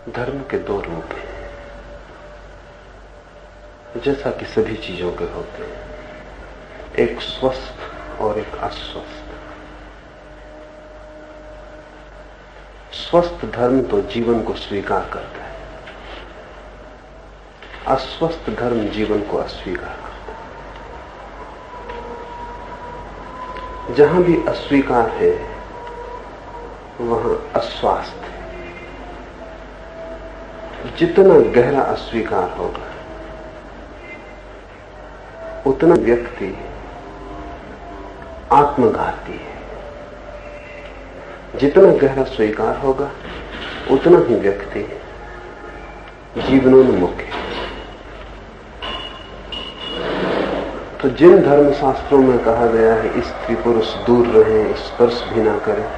धर्म के दो रूप हैं, जैसा कि सभी चीजों के होते हैं, एक स्वस्थ और एक अस्वस्थ। स्वस्थ धर्म तो जीवन को स्वीकार करता है, अस्वस्थ धर्म जीवन को अस्वीकार करता है। जहां भी अस्वीकार है वहां अस्वास्थ्य है। जितना गहरा अस्वीकार होगा उतना व्यक्ति आत्मघाती है, जितना गहरा स्वीकार होगा उतना ही व्यक्ति जीवनोन्मुख है। तो जिन धर्मशास्त्रों में कहा गया है स्त्री पुरुष दूर रहें, स्पर्श भी ना करें,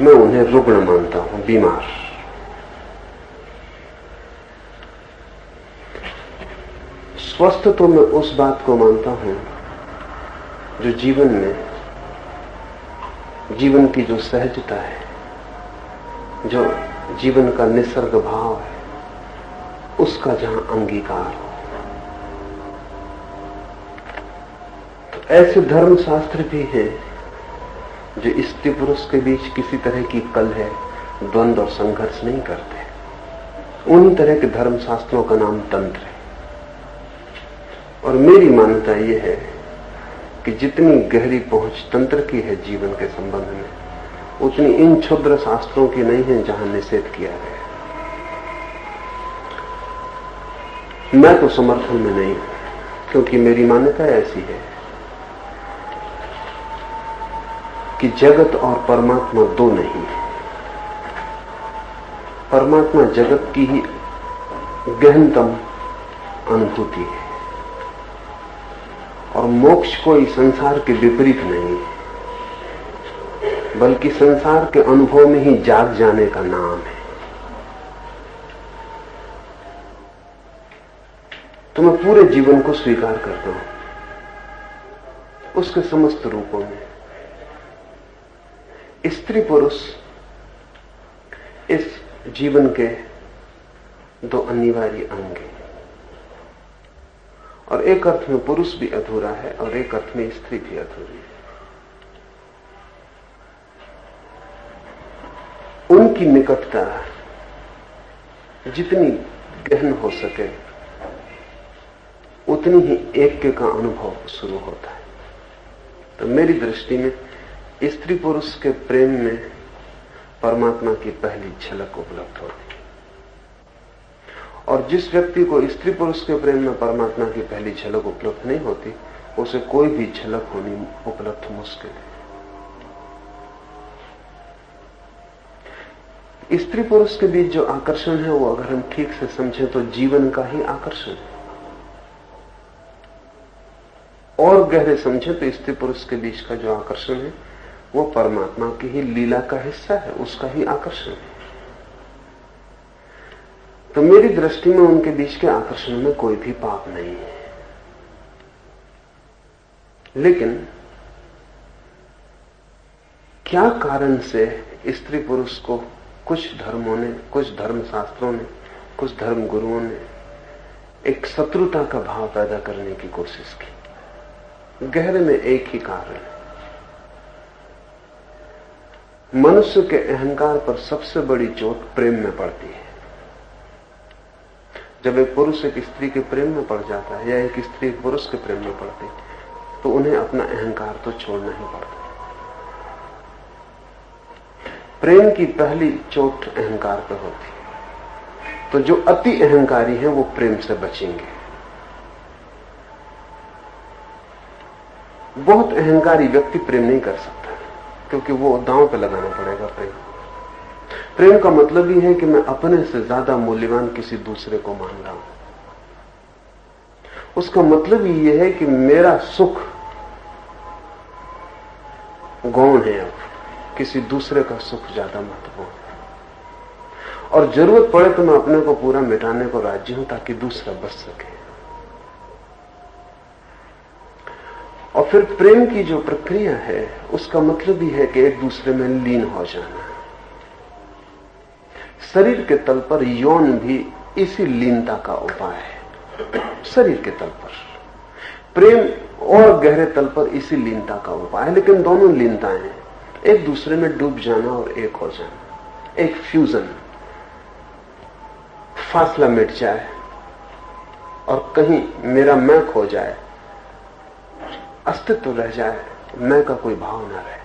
मैं उन्हें रुग्ण मानता हूं, बीमार। स्वस्थ तो मैं उस बात को मानता हूं जो जीवन में, जीवन की जो सहजता है, जो जीवन का निसर्ग भाव है, उसका जहां अंगीकार हो। तो ऐसे धर्मशास्त्र भी हैं जो स्त्री पुरुष के बीच किसी तरह की कलह, द्वंद्व और संघर्ष नहीं करते। उन्हीं तरह के धर्मशास्त्रों का नाम तंत्र है। और मेरी मान्यता यह है कि जितनी गहरी पहुंच तंत्र की है जीवन के संबंध में, उतनी इन क्षुद्र शास्त्रों की नहीं है जहां निषेध किया गया। मैं तो समर्थन में नहीं हूं, क्योंकि मेरी मान्यता ऐसी है कि जगत और परमात्मा दो नहीं है। परमात्मा जगत की ही गहनतम अनुभूति है, और मोक्ष कोई संसार के विपरीत नहीं है, बल्कि संसार के अनुभव में ही जाग जाने का नाम है। तो मैं पूरे जीवन को स्वीकार करता हूं, उसके समस्त रूपों में। स्त्री पुरुष इस जीवन के दो अनिवार्य अंग हैं, और एक अर्थ में पुरुष भी अधूरा है और एक अर्थ में स्त्री भी अधूरी है। उनकी निकटता जितनी गहन हो सके उतनी ही ऐक्य का अनुभव शुरू होता है। तो मेरी दृष्टि में स्त्री पुरुष के प्रेम में परमात्मा की पहली झलक उपलब्ध होती है, और जिस व्यक्ति को स्त्री पुरुष के प्रेम में परमात्मा की पहली झलक उपलब्ध नहीं होती, उसे कोई भी झलक होनी उपलब्ध मुश्किल है। स्त्री पुरुष के बीच जो आकर्षण है वो अगर हम ठीक से समझें तो जीवन का ही आकर्षण है, और गहरे समझें तो स्त्री पुरुष के बीच का जो आकर्षण है वो परमात्मा की ही लीला का हिस्सा है, उसका ही आकर्षण है। तो मेरी दृष्टि में उनके बीच के आकर्षण में कोई भी पाप नहीं है। लेकिन क्या कारण से स्त्री पुरुष को कुछ धर्मों ने, कुछ धर्मशास्त्रों ने, कुछ धर्म गुरुओं ने एक शत्रुता का भाव पैदा करने की कोशिश की? गहरे में एक ही कारण है। मनुष्य के अहंकार पर सबसे बड़ी चोट प्रेम में पड़ती है। जब एक पुरुष एक स्त्री के प्रेम में पड़ जाता है या एक स्त्री एक पुरुष के प्रेम में पड़ती है, तो उन्हें अपना अहंकार तो छोड़ना ही पड़ता है। प्रेम की पहली चोट अहंकार पर होती है, तो जो अति अहंकारी हैं वो प्रेम से बचेंगे। बहुत अहंकारी व्यक्ति प्रेम नहीं कर सकता, क्योंकि वो दांव पे लगाना पड़ेगा। प्रेम का मतलब ही है कि मैं अपने से ज्यादा मूल्यवान किसी दूसरे को मान रहा हूं। उसका मतलब ही यह है कि मेरा सुख गौण है, अब किसी दूसरे का सुख ज्यादा महत्वपूर्ण है, और जरूरत पड़े तो मैं अपने को पूरा मिटाने को राजी हूं ताकि दूसरा बच सके। और फिर प्रेम की जो प्रक्रिया है उसका मतलब ही है कि एक दूसरे में लीन हो जाना। शरीर के तल पर यौन भी इसी लीनता का उपाय है। शरीर के तल पर प्रेम और गहरे तल पर इसी लीनता का उपाय है, लेकिन दोनों लीनताएं हैं, एक दूसरे में डूब जाना और एक हो जाना, एक फ्यूजन, फासला मिट जाए और कहीं मेरा मैं खो जाए, अस्तित्व रह जाए, मैं का कोई भाव ना रहे।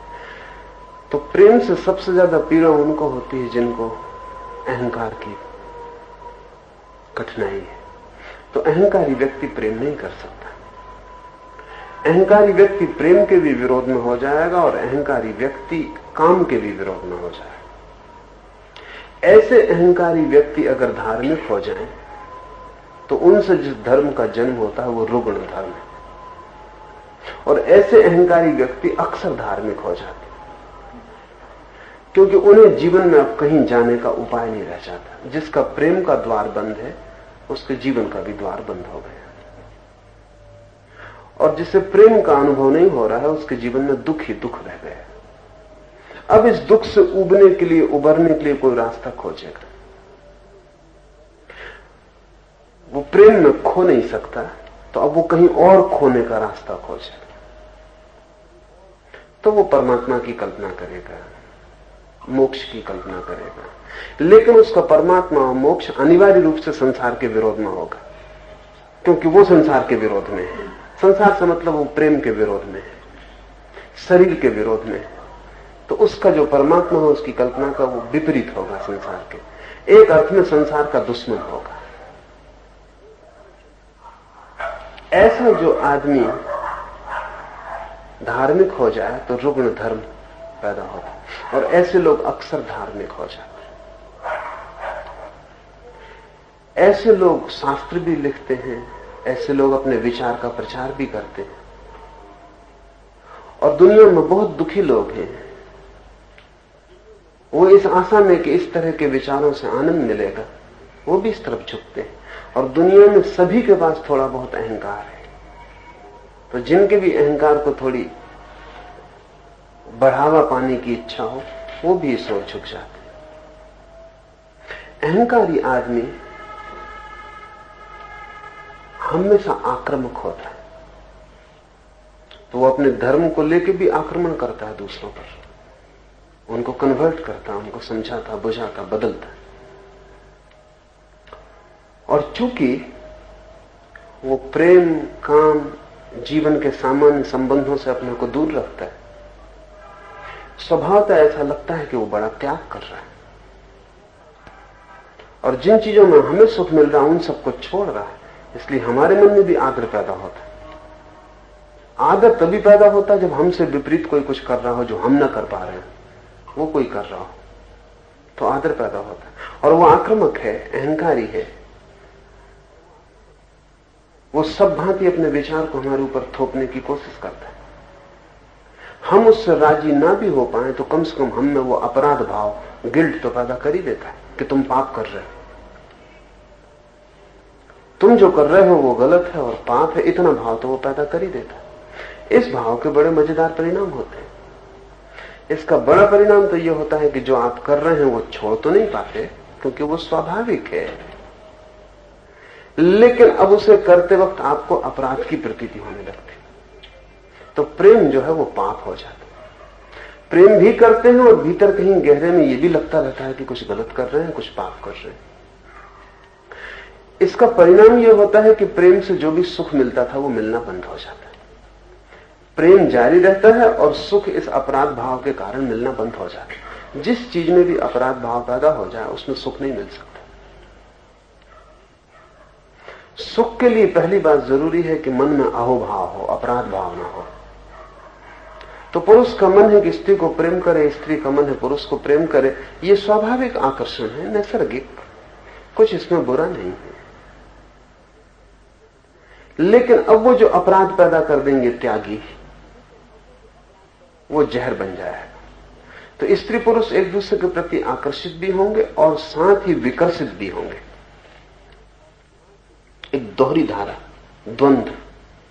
तो प्रेम से सबसे ज्यादा पीड़ा उनको होती है जिनको अहंकार की कठिनाई है। तो अहंकारी व्यक्ति प्रेम नहीं कर सकता। अहंकारी व्यक्ति प्रेम के भी विरोध में हो जाएगा और अहंकारी व्यक्ति काम के भी विरोध में हो जाएगा। ऐसे अहंकारी व्यक्ति अगर धार्मिक हो जाएं, तो उनसे जिस धर्म का जन्म होता है वो रुग्ण धर्म है, और ऐसे अहंकारी व्यक्ति अक्सर धार्मिक हो जाते, क्योंकि उन्हें जीवन में अब कहीं जाने का उपाय नहीं रह जाता। जिसका प्रेम का द्वार बंद है, उसके जीवन का भी द्वार बंद हो गया, और जिसे प्रेम का अनुभव नहीं हो रहा है, उसके जीवन में दुख ही दुख रह गया। अब इस दुख से उबरने के लिए कोई रास्ता खोजेगा। वो प्रेम में खो नहीं सकता, तो अब वो कहीं और खोने का रास्ता खोजेगा। तो वो परमात्मा की कल्पना करेगा, मोक्ष की कल्पना करेगा, लेकिन उसका परमात्मा और मोक्ष अनिवार्य रूप से संसार के विरोध में होगा, क्योंकि वो संसार के विरोध में है। संसार से मतलब वो प्रेम के विरोध में है, शरीर के विरोध में है। तो उसका जो परमात्मा है, उसकी कल्पना का वो विपरीत होगा संसार के, एक अर्थ में संसार का दुश्मन होगा। ऐसा जो आदमी धार्मिक हो जाए तो रुग्ण धर्म पैदा होता है, और ऐसे लोग अक्सर धार्मिक हो जाते हैं। ऐसे लोग शास्त्र भी लिखते हैं, ऐसे लोग अपने विचार का प्रचार भी करते हैं, और दुनिया में बहुत दुखी लोग हैं। वो इस आशा में कि इस तरह के विचारों से आनंद मिलेगा, वो भी इस तरफ झुकते हैं। और दुनिया में सभी के पास थोड़ा बहुत अहंकार है, तो जिनके भी अहंकार को थोड़ी बढ़ावा पाने की इच्छा हो, वो भी इस ओर झुक जाते हैं। अहंकारी आदमी हमेशा आक्रामक होता है, तो वो अपने धर्म को लेकर भी आक्रमण करता है दूसरों पर, उनको कन्वर्ट करता है, उनको समझाता, बुझाता, बदलता है। और चूंकि वो प्रेम, काम, जीवन के सामान्य संबंधों से अपने को दूर रखता है, स्वभावतः ऐसा लगता है कि वो बड़ा त्याग कर रहा है, और जिन चीजों में हमें सुख मिल रहा है उन सबको छोड़ रहा है। इसलिए हमारे मन में भी आदर पैदा होता है। आदर तभी पैदा होता है जब हमसे विपरीत कोई कुछ कर रहा हो जो हम ना कर पा रहे हैं, वो कोई कर रहा हो, तो आदर पैदा होता है। और वो आक्रामक है, अहंकारी है, वो सब भांति अपने विचार को हमारे ऊपर थोपने की कोशिश करता है। हम उससे राजी ना भी हो पाए तो कम से कम हम में वो अपराध भाव, गिल्ट तो पैदा कर ही देता है कि तुम पाप कर रहे हो, तुम जो कर रहे हो वो गलत है और पाप है, इतना भाव तो वो पैदा कर ही देता है। इस भाव के बड़े मजेदार परिणाम होते हैं। इसका बड़ा परिणाम तो ये होता है कि जो आप कर रहे हैं वो छोड़ तो नहीं पाते, क्योंकि वो स्वाभाविक है, लेकिन अब उसे करते वक्त आपको अपराध की प्रतीति होने लगती, तो प्रेम जो है वो पाप हो जाता है। प्रेम भी करते हैं और भीतर कहीं गहरे में ये भी लगता रहता है कि कुछ गलत कर रहे हैं, कुछ पाप कर रहे हैं। इसका परिणाम यह होता है कि प्रेम से जो भी सुख मिलता था वो मिलना बंद हो जाता है। प्रेम जारी रहता है और सुख इस अपराध भाव के कारण मिलना बंद हो जाता है। जिस चीज में भी अपराध भाव पैदा हो जाए उसमें सुख नहीं मिल सकता। सुख के लिए पहली बात जरूरी है कि मन में अहोभाव हो, अपराध भाव ना हो। तो पुरुष का मन है कि स्त्री को प्रेम करे, स्त्री का मन है पुरुष को प्रेम करे। ये स्वाभाविक आकर्षण है, नैसर्गिक, कुछ इसमें बुरा नहीं है। लेकिन अब वो जो अपराध पैदा कर देंगे त्यागी, वो जहर बन जाएगा। तो स्त्री पुरुष एक दूसरे के प्रति आकर्षित भी होंगे और साथ ही विकर्षित भी होंगे। एक दोहरी धारा, द्वंद्व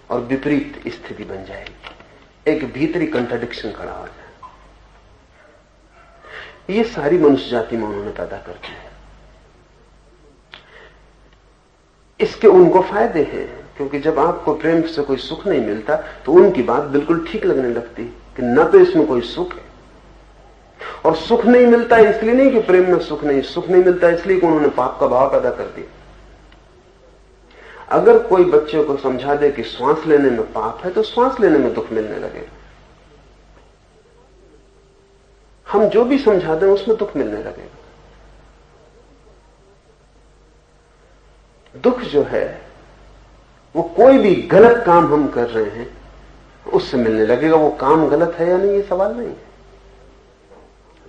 और विपरीत स्थिति बन जाएगी, एक भीतरी कंट्राडिक्शन खड़ा हो जाए। ये सारी मनुष्य जाति में उन्होंने पैदा कर दी है। इसके उनको फायदे हैं, क्योंकि जब आपको प्रेम से कोई सुख नहीं मिलता तो उनकी बात बिल्कुल ठीक लगने लगती कि न तो इसमें कोई सुख है, और सुख नहीं मिलता इसलिए नहीं कि प्रेम में सुख नहीं मिलता इसलिए कि उन्होंने पाप का भाव पैदा कर दिया। अगर कोई बच्चे को समझा दे कि श्वास लेने में पाप है तो श्वास लेने में दुख मिलने लगेगा। हम जो भी समझा दें उसमें दुख मिलने लगेगा। दुख जो है वो कोई भी गलत काम हम कर रहे हैं उससे मिलने लगेगा। वो काम गलत है या नहीं ये सवाल नहीं है।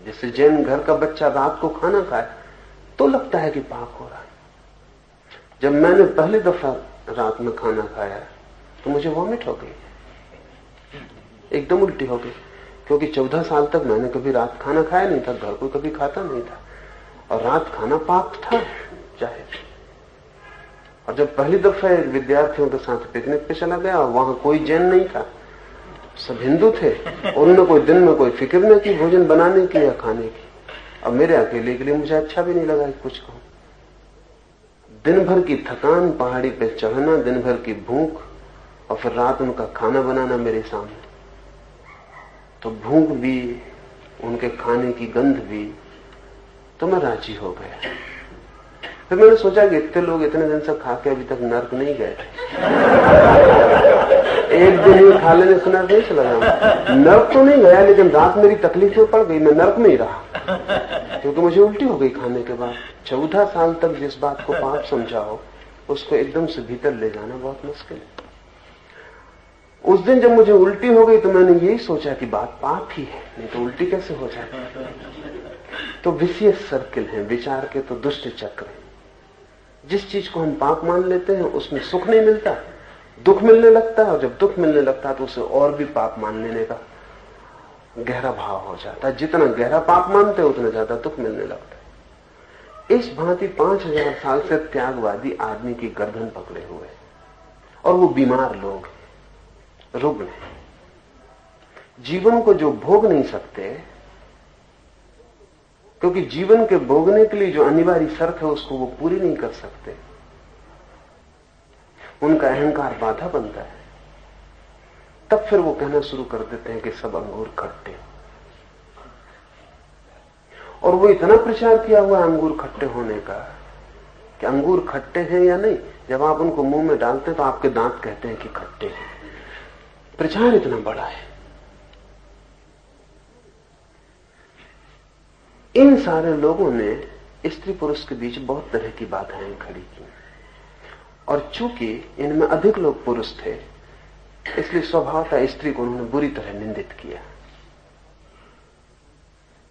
जैसे जैन घर का बच्चा रात को खाना खाए तो लगता है कि पाप हो रहा है। जब मैंने पहली दफा रात में खाना खाया तो मुझे वॉमिट हो गई, एकदम उल्टी हो गई, क्योंकि 14 साल तक मैंने कभी रात खाना खाया नहीं था, घर को कभी खाता नहीं था, और रात खाना पाप था जाहिर। और जब पहली दफा विद्यार्थियों के साथ पिकनिक पे चला गया, वहां कोई जैन नहीं था, सब हिंदू थे, और उन्होंने कोई दिन में कोई फिक्र नहीं की भोजन बनाने की या खाने की। और मेरे अकेले के लिए मुझे अच्छा भी नहीं लगा कुछ कहूं। दिन भर की थकान, पहाड़ी पे चढ़ना, दिन भर की भूख, और फिर रात उनका खाना बनाना मेरे सामने, तो भूख भी, उनके खाने की गंध भी, तो मैं राजी हो गया। फिर मैंने सोचा कि इतने लोग इतने दिन से खा के अभी तक नर्क नहीं गए थे, एक दिन ही खा लेने से नर्क नहीं चला जाऊंगा। नर्क तो नहीं गया, लेकिन रात मेरी तकलीफ में पड़ गई, मैं नर्क में ही रहा, क्योंकि मुझे उल्टी हो गई खाने के बाद। 14 साल तक जिस बात को पाप समझा हो उसको एकदम से भीतर ले जाना बहुत मुश्किल है। उस दिन जब मुझे उल्टी हो गई तो मैंने यही सोचा कि बात पाप ही है, नहीं तो उल्टी कैसे हो जाती। तो विशेष सर्किल है विचार के, तो दुष्ट चक्र है। जिस चीज को हम पाप मान लेते हैं उसमें सुख नहीं मिलता, दुख मिलने लगता है, और जब दुख मिलने लगता है तो उसे और भी पाप मान लेने का गहरा भाव हो जाता है। जितना गहरा पाप मानते हैं उतना ज्यादा दुख मिलने लगता है। इस भांति 5000 साल से त्यागवादी आदमी की गर्दन पकड़े हुए, और वो बीमार लोग, रुग्ण हैं। जीवन को जो भोग नहीं सकते, क्योंकि जीवन के भोगने के लिए जो अनिवार्य शर्त है उसको वो पूरी नहीं कर सकते, उनका अहंकार बाधा बनता है। तब फिर वो कहना शुरू कर देते हैं कि सब अंगूर खट्टे, और वो इतना प्रचार किया हुआ अंगूर खट्टे होने का कि अंगूर खट्टे हैं या नहीं, जब आप उनको मुंह में डालते हैं तो आपके दांत कहते हैं कि खट्टे हैं। प्रचार इतना बड़ा है। इन सारे लोगों ने स्त्री पुरुष के बीच बहुत तरह की बाधाएं खड़ी की, और चूंकि इनमें अधिक लोग पुरुष थे इसलिए स्वभावतः स्त्री को उन्होंने बुरी तरह निंदित किया।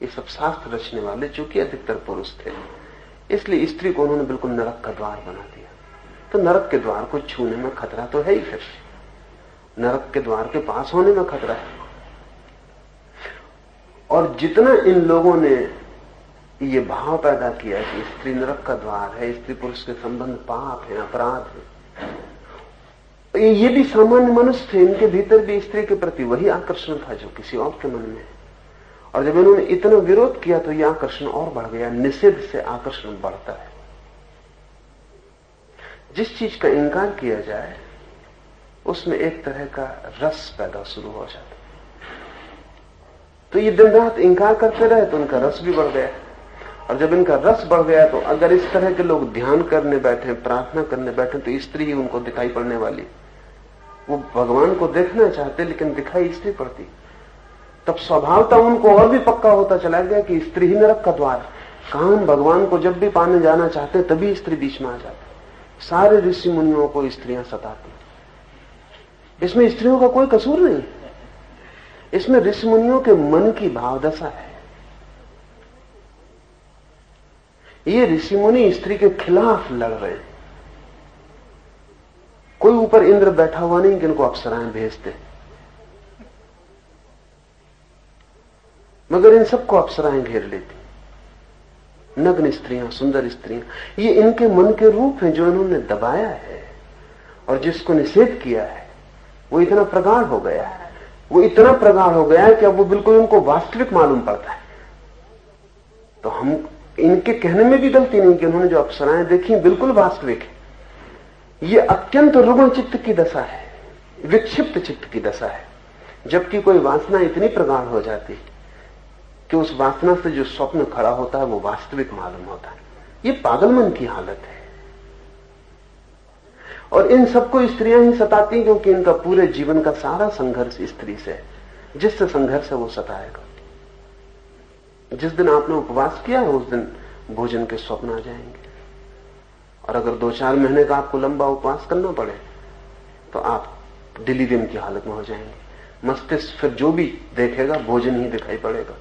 ये सब शास्त्र रचने वाले चूंकि अधिकतर पुरुष थे, इसलिए स्त्री को उन्होंने बिल्कुल नरक का द्वार बना दिया। तो नरक के द्वार को छूने में खतरा तो है ही, फिर नरक के द्वार के पास होने में खतरा है। और जितना इन लोगों ने ये भाव पैदा किया कि स्त्री नरक का द्वार है, स्त्री पुरुष के संबंध पाप है, अपराध है, ये भी सामान्य मनुष्य थे, इनके भीतर भी स्त्री के प्रति वही आकर्षण था जो किसी और के मन में है। और जब इन्होंने इतना विरोध किया तो यह आकर्षण और बढ़ गया। निषेध से आकर्षण बढ़ता है। जिस चीज का इंकार किया जाए उसमें एक तरह का रस पैदा शुरू हो जाता है। तो ये दिन रात इंकार करते रहे तो उनका रस भी बढ़ गया, और जब इनका रस बढ़ गया तो अगर इस तरह के लोग ध्यान करने बैठे, प्रार्थना करने बैठे, तो स्त्री ही उनको दिखाई पड़ने वाली। वो भगवान को देखना चाहते लेकिन दिखाई स्त्री पड़ती। तब स्वभावतः उनको और भी पक्का होता चला गया कि स्त्री ही नरक का द्वार। काम भगवान को जब भी पाने जाना चाहते तभी स्त्री बीच में आ जाती। सारे ऋषि मुनियों को स्त्रियां सताती। इसमें स्त्रियों का कोई कसूर नहीं, इसमें ऋषि मुनियों के मन की भावदशा है। ये ऋषि मुनि स्त्री के खिलाफ लड़ रहे हैं। कोई ऊपर इंद्र बैठा हुआ नहीं कि इनको अप्सराएं भेजते, मगर इन सबको अप्सराएं घेर लेती। नग्न स्त्रियां, सुंदर स्त्रियां, ये इनके मन के रूप हैं जो इन्होंने दबाया है, और जिसको निषेध किया है वो इतना प्रगाढ़ हो गया है, वो इतना प्रगाढ़ हो गया है कि अब वो बिल्कुल उनको वास्तविक मालूम पड़ता है। तो हम इनके कहने में भी गलती नहीं कि उन्होंने जो अप्सराएं देखी बिल्कुल वास्तविक है, ये अत्यंत रुग्ण चित्त की दशा है, विक्षिप्त चित्त की दशा है। जबकि कोई वासना इतनी प्रगाढ़ हो जाती कि उस वासना से जो स्वप्न खड़ा होता है वो वास्तविक मालूम होता है। ये पागलमन की हालत है। और इन सबको स्त्रियां ही सताती हैं, क्योंकि इनका पूरे जीवन का सारा संघर्ष स्त्री से है। जिससे संघर्ष है वो सताएगा। जिस दिन आपने उपवास किया है उस दिन भोजन के स्वप्न आ जाएंगे। और अगर 2-4 महीने का आपको लंबा उपवास करना पड़े तो आप डिलीरियम की हालत में हो जाएंगे। मस्तिष्क फिर जो भी देखेगा भोजन ही दिखाई पड़ेगा,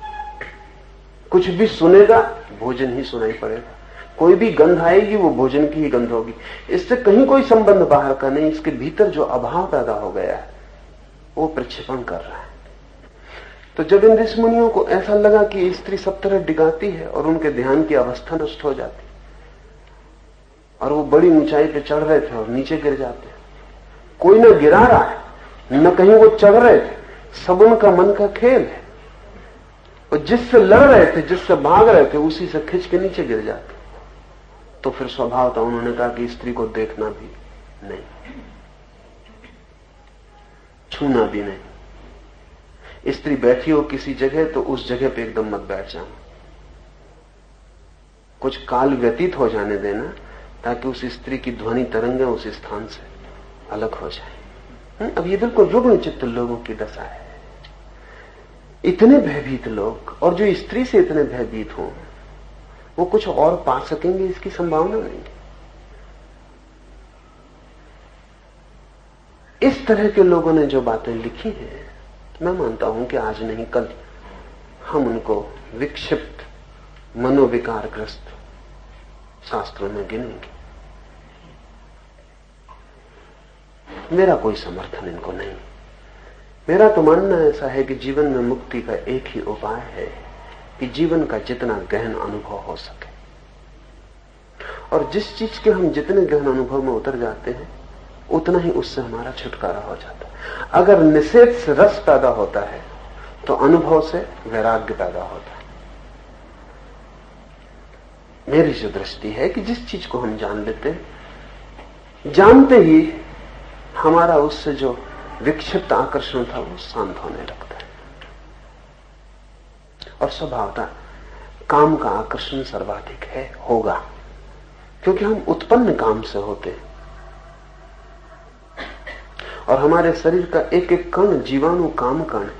कुछ भी सुनेगा भोजन ही सुनाई पड़ेगा, कोई भी गंध आएगी वो भोजन की ही गंध होगी। इससे कहीं कोई संबंध बाहर का नहीं, इसके भीतर जो अभाव पैदा हो गया है वो प्रक्षेपण कर रहा है। तो जब इन ऋषि मुनियों को ऐसा लगा कि स्त्री सब तरह डिगाती है और उनके ध्यान की अवस्था नष्ट हो जाती, और वो बड़ी ऊंचाई पे चढ़ रहे थे और नीचे गिर जाते, कोई न गिरा रहा है न कहीं वो चढ़ रहे थे, सब उनका मन का खेल है। और जिससे लड़ रहे थे, जिससे भाग रहे थे, उसी से खिंच के नीचे गिर जाते। तो फिर स्वभाव था, उन्होंने कहा कि स्त्री को देखना भी नहीं, छूना भी नहीं। स्त्री बैठी हो किसी जगह तो उस जगह पे एकदम मत बैठ जाना, कुछ काल व्यतीत हो जाने देना ताकि उस स्त्री की ध्वनि तरंगें उस स्थान से अलग हो जाए। अब ये बिल्कुल रुग्ण चित्त लोगों की दशा है। इतने भयभीत लोग, और जो स्त्री से इतने भयभीत हों, वो कुछ और पा सकेंगे इसकी संभावना नहीं। इस तरह के लोगों ने जो बातें लिखी हैं, मैं मानता हूं कि आज नहीं कल हम उनको विक्षिप्त मनोविकारग्रस्त शास्त्रों में गिनेंगे। मेरा कोई समर्थन इनको नहीं। मेरा तो मानना ऐसा है कि जीवन में मुक्ति का एक ही उपाय है कि जीवन का जितना गहन अनुभव हो सके, और जिस चीज के हम जितने गहन अनुभव में उतर जाते हैं उतना ही उससे हमारा छुटकारा हो जाता है। अगर निषेध से रस पैदा होता है तो अनुभव से वैराग्य पैदा होता है। मेरी जो दृष्टि है कि जिस चीज को हम जान लेते हैं, जानते ही हमारा उससे जो विक्षिप्त आकर्षण था वो शांत होने लगता है। और स्वभावतः काम का आकर्षण सर्वाधिक है, होगा, क्योंकि हम उत्पन्न काम से होते हैं और हमारे शरीर का एक एक कण जीवाणु काम कण है।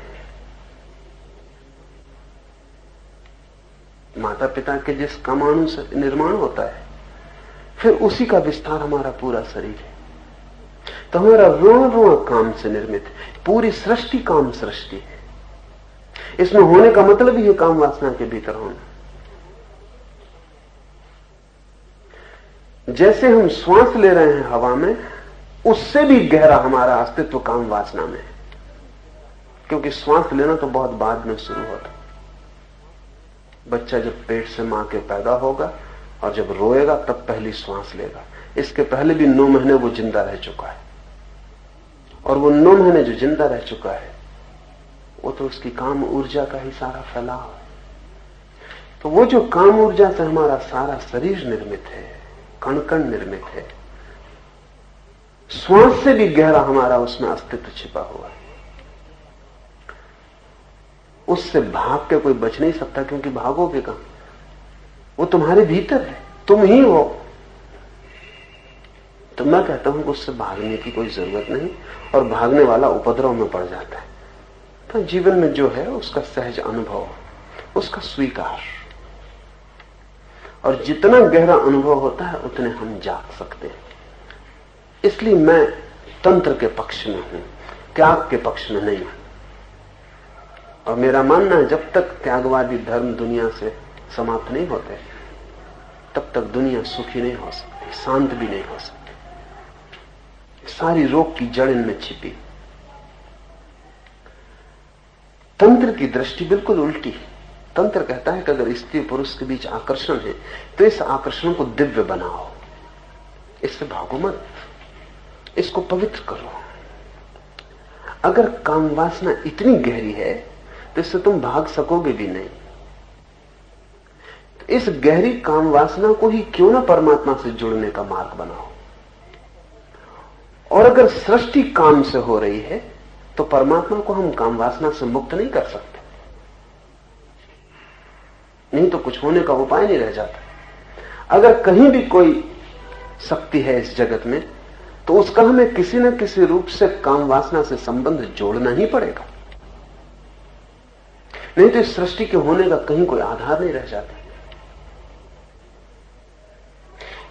माता पिता के जिस कामाणु से निर्माण होता है, फिर उसी का विस्तार हमारा पूरा शरीर है। तो हमारा रोण रोण काम से निर्मित है, पूरी सृष्टि काम सृष्टि है। इसमें होने का मतलब ही है काम वासना के भीतर होना। जैसे हम श्वास ले रहे हैं हवा में, उससे भी गहरा हमारा अस्तित्व काम वासना में है, क्योंकि श्वास लेना तो बहुत बाद में शुरू होता। बच्चा जब पेट से मां के पैदा होगा और जब रोएगा तब पहली श्वास लेगा। इसके पहले भी 9 महीने वो जिंदा रह चुका है, और वो 9 महीने जो जिंदा रह चुका है वो तो उसकी काम ऊर्जा का ही सारा फैलाव है। तो वो जो काम ऊर्जा से हमारा सारा शरीर निर्मित है, कण कण निर्मित है, श्वास से भी गहरा हमारा उसमें अस्तित्व छिपा हुआ है। उससे भाग के कोई बच नहीं सकता, क्योंकि भागोगे कहां? वो तुम्हारे भीतर है, तुम ही हो। तो मैं कहता हूं कि उससे भागने की कोई जरूरत नहीं, और भागने वाला उपद्रव में पड़ जाता है। तो जीवन में जो है उसका सहज अनुभव, उसका स्वीकार, और जितना गहरा अनुभव होता है उतने हम जाग सकते हैं। इसलिए मैं तंत्र के पक्ष में हूं, त्याग के पक्ष में नहीं हूं। और मेरा मानना है जब तक त्यागवादी धर्म दुनिया से समाप्त नहीं होते तब तक दुनिया सुखी नहीं हो सकती, शांत भी नहीं हो सकती। सारी रोग की जड़ इनमें छिपी। तंत्र की दृष्टि बिल्कुल उल्टी है। तंत्र कहता है कि अगर स्त्री पुरुष के बीच आकर्षण है तो इस आकर्षण को दिव्य बनाओ, इससे भागो मत, इसको पवित्र करो। अगर काम वासना इतनी गहरी है तो इससे तुम भाग सकोगे भी नहीं। तो इस गहरी काम वासना को ही क्यों ना परमात्मा से जुड़ने का मार्ग बनाओ। और अगर सृष्टि काम से हो रही है तो परमात्मा को हम काम वासना से मुक्त नहीं कर सकते, नहीं तो कुछ होने का उपाय नहीं रह जाता। अगर कहीं भी कोई शक्ति है इस जगत में तो उसका हमें किसी न किसी रूप से काम वासना से संबंध जोड़ना ही पड़ेगा, नहीं तो इस सृष्टि के होने का कहीं कोई आधार नहीं रह जाता।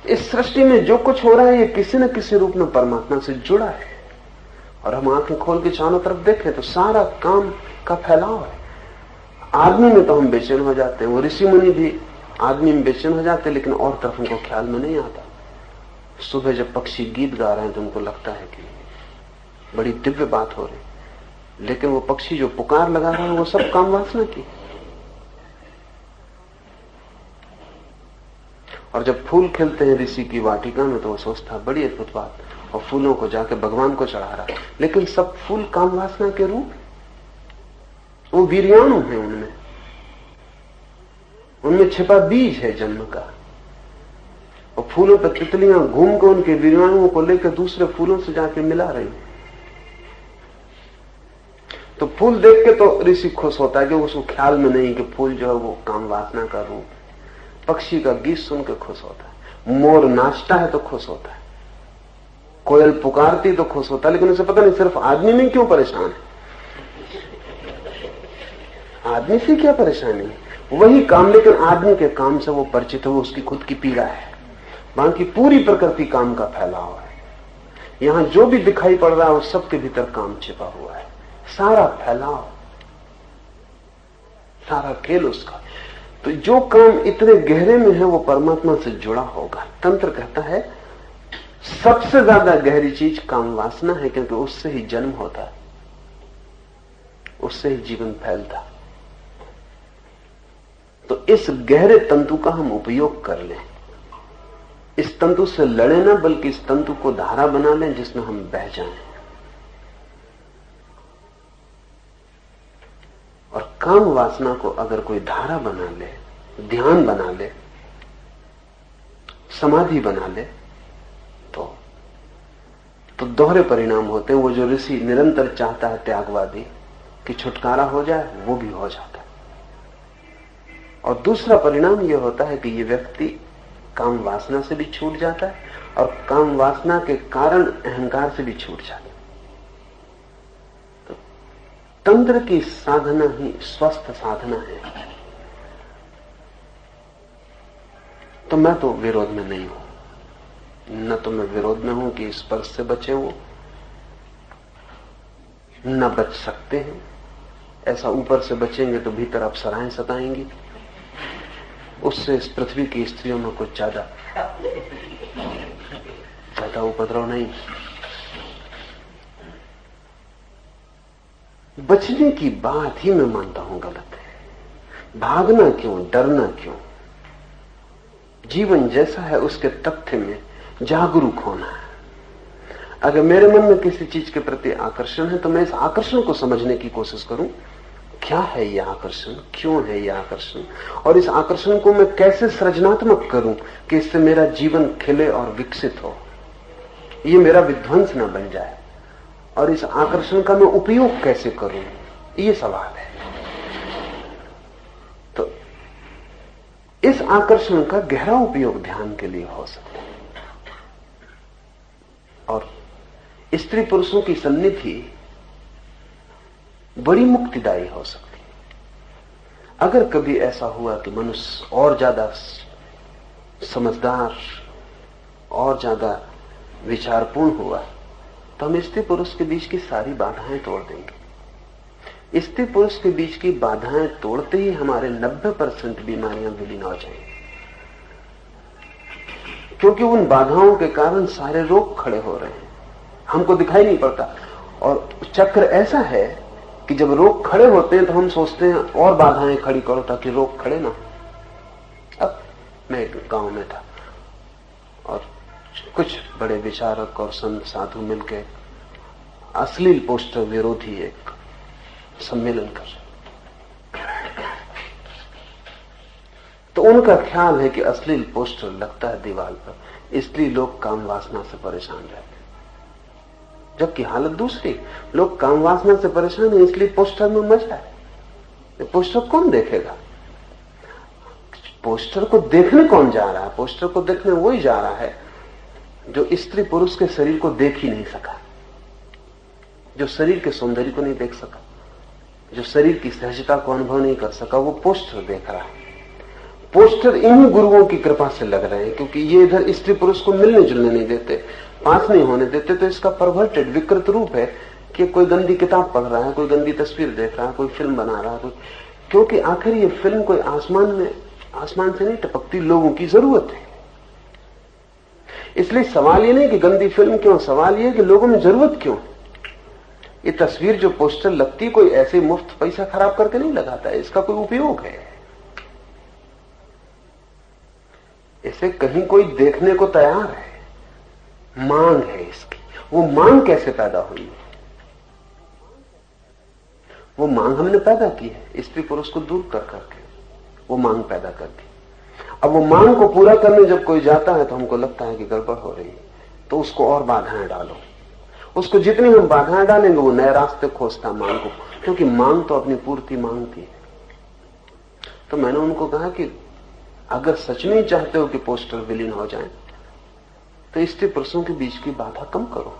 इस सृष्टि में जो कुछ हो रहा है ये किसी न किसी रूप में परमात्मा से जुड़ा है। और हम आंखें खोल के चारों तरफ देखें तो सारा काम का फैलाव है। आदमी में तो हम बेचैन हो जाते हैं, वो ऋषि मुनि भी आदमी में बेचैन हो जाते हैं, लेकिन और तरफ उनको ख्याल में नहीं आता। सुबह जब पक्षी गीत गा रहे हैं तो उनको लगता है कि बड़ी दिव्य बात हो रही, लेकिन वो पक्षी जो पुकार लगा रहा है वो सब काम वासना की। और जब फूल खिलते हैं ऋषि की वाटिका में तो वो सोचता है बड़ी अद्भुत बात, और फूलों को जाके भगवान को चढ़ा रहा है, लेकिन सब फूल काम वासना के रूप, वो वीर्याणु है, उनमें छिपा बीज है जन्म का। और फूलों पर तितलियां घूम के उनके वीर्याणुओं को लेकर दूसरे फूलों से जाके मिला रही। तो फूल देख के तो ऋषि खुश होता है कि उसको ख्याल में नहीं कि फूल जो है वो काम वासना का रूप है। पक्षी का गीत सुन के खुश होता है, मोर नाचता है तो खुश होता है, कोयल पुकारती तो खुश होता है, लेकिन उसे पता नहीं सिर्फ आदमी में क्यों परेशान है। आदमी से क्या परेशानी है, वही काम, लेकिन आदमी के काम से वो परिचित है, वो उसकी खुद की पीड़ा है। बाकी पूरी प्रकृति काम का फैलाव है। यहां जो भी दिखाई पड़ रहा है उस सबके भीतर काम छिपा हुआ है। सारा फैलाव, सारा खेल उसका। तो जो काम इतने गहरे में है वो परमात्मा से जुड़ा होगा। तंत्र कहता है सबसे ज्यादा गहरी चीज काम वासना है, क्योंकि उससे ही जन्म होता है, उससे ही जीवन फैलता है। तो इस गहरे तंतु का हम उपयोग कर लें, इस तंतु से लड़े ना, बल्कि इस तंतु को धारा बना लें जिसमें हम बह जाएं। और काम वासना को अगर कोई धारा बना ले, ध्यान बना ले, समाधि बना ले, तो दोहरे परिणाम होते हैं। वो जो ऋषि निरंतर चाहता है त्यागवादी कि छुटकारा हो जाए, वो भी हो जाता है। और दूसरा परिणाम यह होता है कि ये व्यक्ति काम वासना से भी छूट जाता है, और काम वासना के कारण अहंकार से भी छूट जाता है। तो तंत्र की साधना ही स्वस्थ साधना है। तो मैं तो विरोध में नहीं हूं, न तो मैं विरोध में हूं कि स्पर्श से बचे वो, न बच सकते हैं। ऐसा ऊपर से बचेंगे तो भीतर अप्सराएं सताएंगी, उससे इस पृथ्वी की स्त्रियों में कुछ ज्यादा उपद्रव नहीं। बचने की बात ही मैं मानता हूं गलत है। भागना क्यों, डरना क्यों? जीवन जैसा है उसके तथ्य में जागरूक होना है। अगर मेरे मन में किसी चीज के प्रति आकर्षण है तो मैं इस आकर्षण को समझने की कोशिश करूं। क्या है यह आकर्षण, क्यों है यह आकर्षण, और इस आकर्षण को मैं कैसे सृजनात्मक करूं कि इससे मेरा जीवन खिले और विकसित हो, ये मेरा विध्वंस न बन जाए। और इस आकर्षण का मैं उपयोग कैसे करूं, ये सवाल है। तो इस आकर्षण का गहरा उपयोग ध्यान के लिए हो सकता है। और स्त्री पुरुषों की सन्निधि बड़ी मुक्तिदायी हो सकती है। अगर कभी ऐसा हुआ कि मनुष्य और ज्यादा समझदार, और ज्यादा विचारपूर्ण हुआ, तो हम स्त्री पुरुष के बीच की सारी बाधाएं तोड़ देंगे। स्त्री पुरुष के बीच की बाधाएं तोड़ते ही हमारे 90% बीमारियां विलीन हो जाएंगी, क्योंकि उन बाधाओं के कारण सारे रोग खड़े हो रहे हैं, हमको दिखाई नहीं पड़ता। और चक्र ऐसा है कि जब रोग खड़े होते हैं तो हम सोचते हैं और बाधाएं खड़ी करो ताकि रोग खड़े ना। अब मैं एक गांव में था और कुछ बड़े विचारक और संत साधु मिलकर अश्लील पोस्टर विरोधी एक सम्मेलन कर रहे। तो उनका ख्याल है कि अश्लील पोस्टर लगता है दीवार पर, इसलिए लोग काम वासना से परेशान रहते हैं। जबकि हालत दूसरी। लोग काम वासना से परेशान है, इसलिए पोस्टर में मजा है। पोस्टर कौन देखेगा? पोस्टर को देखने कौन जा रहा है? पोस्टर को देखने वही जा रहा है जो स्त्री पुरुष के शरीर को देख ही नहीं सका, जो शरीर के सौंदर्य को नहीं देख सका, जो शरीर की सहजता को अनुभव नहीं कर सका, वो पोस्टर देख रहा है। पोस्टर इन्हीं गुरुओं की कृपा से लग रहे हैं, क्योंकि ये इधर स्त्री पुरुष को मिलने जुलने नहीं देते, पास नहीं होने देते। तो इसका परवर्टेड विकृत रूप है कि कोई गंदी किताब पढ़ रहा है, कोई गंदी तस्वीर देख रहा है, कोई फिल्म बना रहा है, क्योंकि आखिर ये फिल्म कोई आसमान से नहीं टपकती, लोगों की जरूरत है। इसलिए सवाल ये नहीं कि गंदी फिल्म क्यों, सवाल ये कि लोगों में जरूरत क्यों। ये तस्वीर जो पोस्टर लगती, कोई ऐसे मुफ्त पैसा खराब करके नहीं लगाता है, इसका कोई उपयोग है। इसे कहीं कोई देखने को तैयार है, मांग है इसकी। वो मांग कैसे पैदा हुई? वो मांग हमने पैदा की है, स्त्री पुरुष को दूर कर करके वो मांग पैदा कर दी। अब वो मांग को पूरा करने जब कोई जाता है तो हमको लगता है कि गड़बड़ हो रही है, तो उसको और बाधाएं डालो। उसको जितनी हम बाधाएं डालेंगे वो नए रास्ते खोजता मांग को, क्योंकि मांग तो अपनी पूर्ति मांगती है। तो मैंने उनको कहा कि अगर सच में चाहते हो कि पोस्टर विलीन हो जाए तो स्त्री पुरुषों के बीच की बाधा कम करो।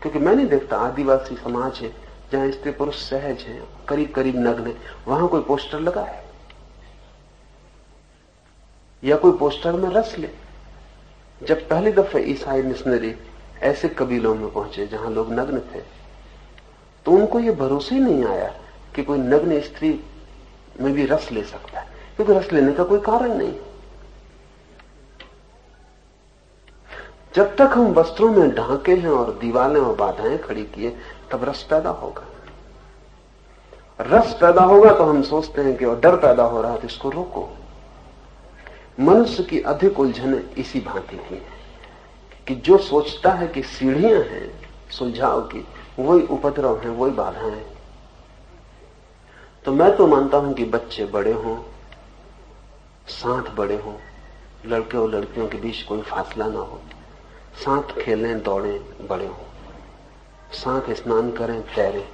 क्योंकि मैं नहीं देखता आदिवासी समाज है जहां स्त्री पुरुष सहज है, करीब करीब नग्न है, वहां कोई पोस्टर लगा है या कोई पोस्टर में रस ले। जब पहली दफे ईसाई मिशनरी ऐसे कबीलों में पहुंचे जहां लोग नग्न थे, तो उनको यह भरोसा ही नहीं आया कि कोई नग्न स्त्री में भी रस ले सकता है, क्योंकि रस लेने का कोई कारण नहीं। जब तक हम वस्त्रों में ढांके हैं और दीवारें और बाधाएं खड़ी किए, तब रस पैदा होगा। रस पैदा होगा तो हम सोचते हैं कि और डर पैदा हो रहा है तो इसको रोको। मनुष्य की अधिक उलझने इसी भांति की है कि जो सोचता है कि सीढ़ियां हैं सुलझाव की, वही उपद्रव हैं, वही बाधाएं हैं। तो मैं तो मानता हूं कि बच्चे बड़े हों, साथ बड़े हों, लड़के और लड़कियों के बीच कोई फासला ना हो, साथ खेलें, दौड़ें, बड़े हों, साथ स्नान करें, तैरें,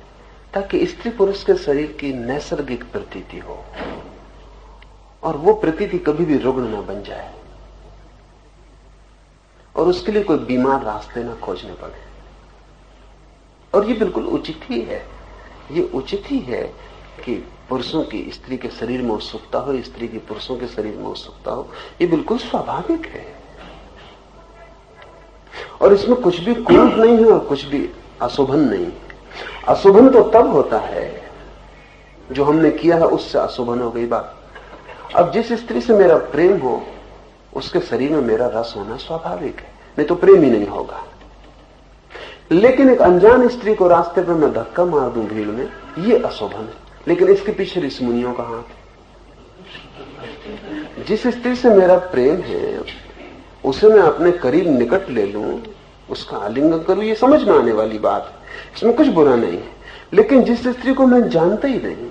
ताकि स्त्री पुरुष के शरीर की नैसर्गिक प्रतीति हो और वो प्रतीति कभी भी रुग्ण न बन जाए और उसके लिए कोई बीमार रास्ते न खोजने पड़े। और ये बिल्कुल उचित ही है, ये उचित ही है कि पुरुषों की स्त्री के शरीर में उत्सुकता हो, स्त्री की पुरुषों के शरीर में उत्सुकता हो, ये बिल्कुल स्वाभाविक है। और इसमें कुछ भी क्रूर नहीं है और कुछ भी अशोभन नहीं है। अशोभन तो तब होता है जो हमने किया है उससे अशोभन हो गई बात। अब जिस स्त्री से मेरा प्रेम हो उसके शरीर में मेरा रस होना स्वाभाविक है, नहीं तो प्रेम ही नहीं होगा। लेकिन एक अनजान स्त्री को रास्ते पर मैं धक्का मार दूं भीड़ में, ये अशोभन है। लेकिन इसके पीछे ऋषि मुनियों का हाथ है। जिस स्त्री से मेरा प्रेम है उसे मैं अपने करीब निकट ले लूं, उसका आलिंगन करूं, ये समझ में आने वाली बात है, इसमें कुछ बुरा नहीं है। लेकिन जिस स्त्री को मैं जानता ही नहीं,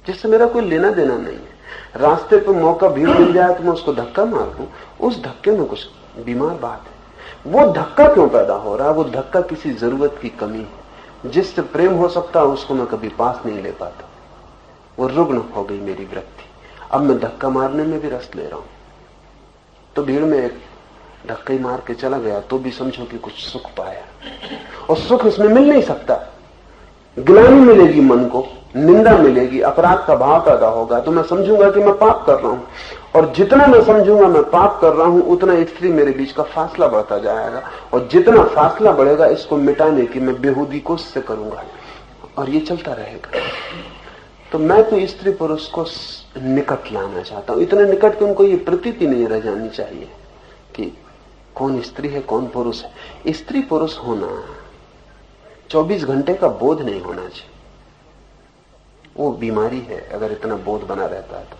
जिससे मेरा कोई लेना देना नहीं है, रास्ते पर मौका भीड़ मिल जाए तो मैं उसको धक्का मार दूं, उस धक्के में कुछ बीमार बात है। वो धक्का क्यों पैदा हो रहा है? वो धक्का किसी जरूरत की कमी है। जिससे प्रेम हो सकता है उसको मैं कभी पास नहीं ले पाता। वो रुग्ण हो गई मेरी वृत्ति। अब मैं धक्का मारने में भी रस ले रहा हूं। तो भीड़ में एक धक्का मार के चला गया तो भी समझो कि कुछ सुख पाया, और सुख इसमें मिल नहीं सकता। गिलानी मिलेगी मन को, निंदा मिलेगी, अपराध का भाव पैदा होगा, तो मैं समझूंगा कि मैं पाप कर रहा हूं। और जितना मैं समझूंगा मैं पाप कर रहा हूं, उतना स्त्री मेरे बीच का फासला बढ़ता जाएगा, और जितना फासला बढ़ेगा इसको मिटाने की मैं बेहूदी कोशिश करूंगा, और ये चलता रहेगा। तो मैं तो स्त्री पुरुष को निकट लाना चाहता हूं, इतने निकट कि उनको ये प्रतीति नहीं रह जानी चाहिए कि कौन स्त्री है कौन पुरुष है। स्त्री पुरुष होना 24 घंटे का बोध नहीं होना चाहिए, वो बीमारी है। अगर इतना बोध बना रहता है तो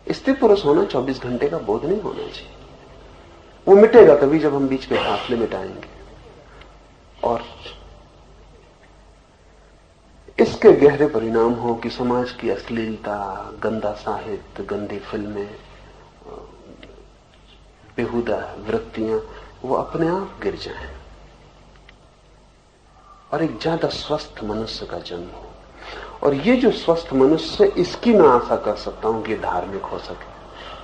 स्त्री पुरुष होना 24 घंटे का बोध नहीं होना चाहिए। वो मिटेगा तभी जब हम बीच के फासले मिटाएंगे। और इसके गहरे परिणाम हो कि समाज की अश्लीलता, गंदा साहित्य, गंदी फिल्में, बेहुदा वृत्तियां वो अपने आप गिर जाएं। और एक ज्यादा स्वस्थ मनुष्य का जन्म हो। और ये जो स्वस्थ मनुष्य, इसकी मैं आशा कर सकता हूं कि धार्मिक हो सके,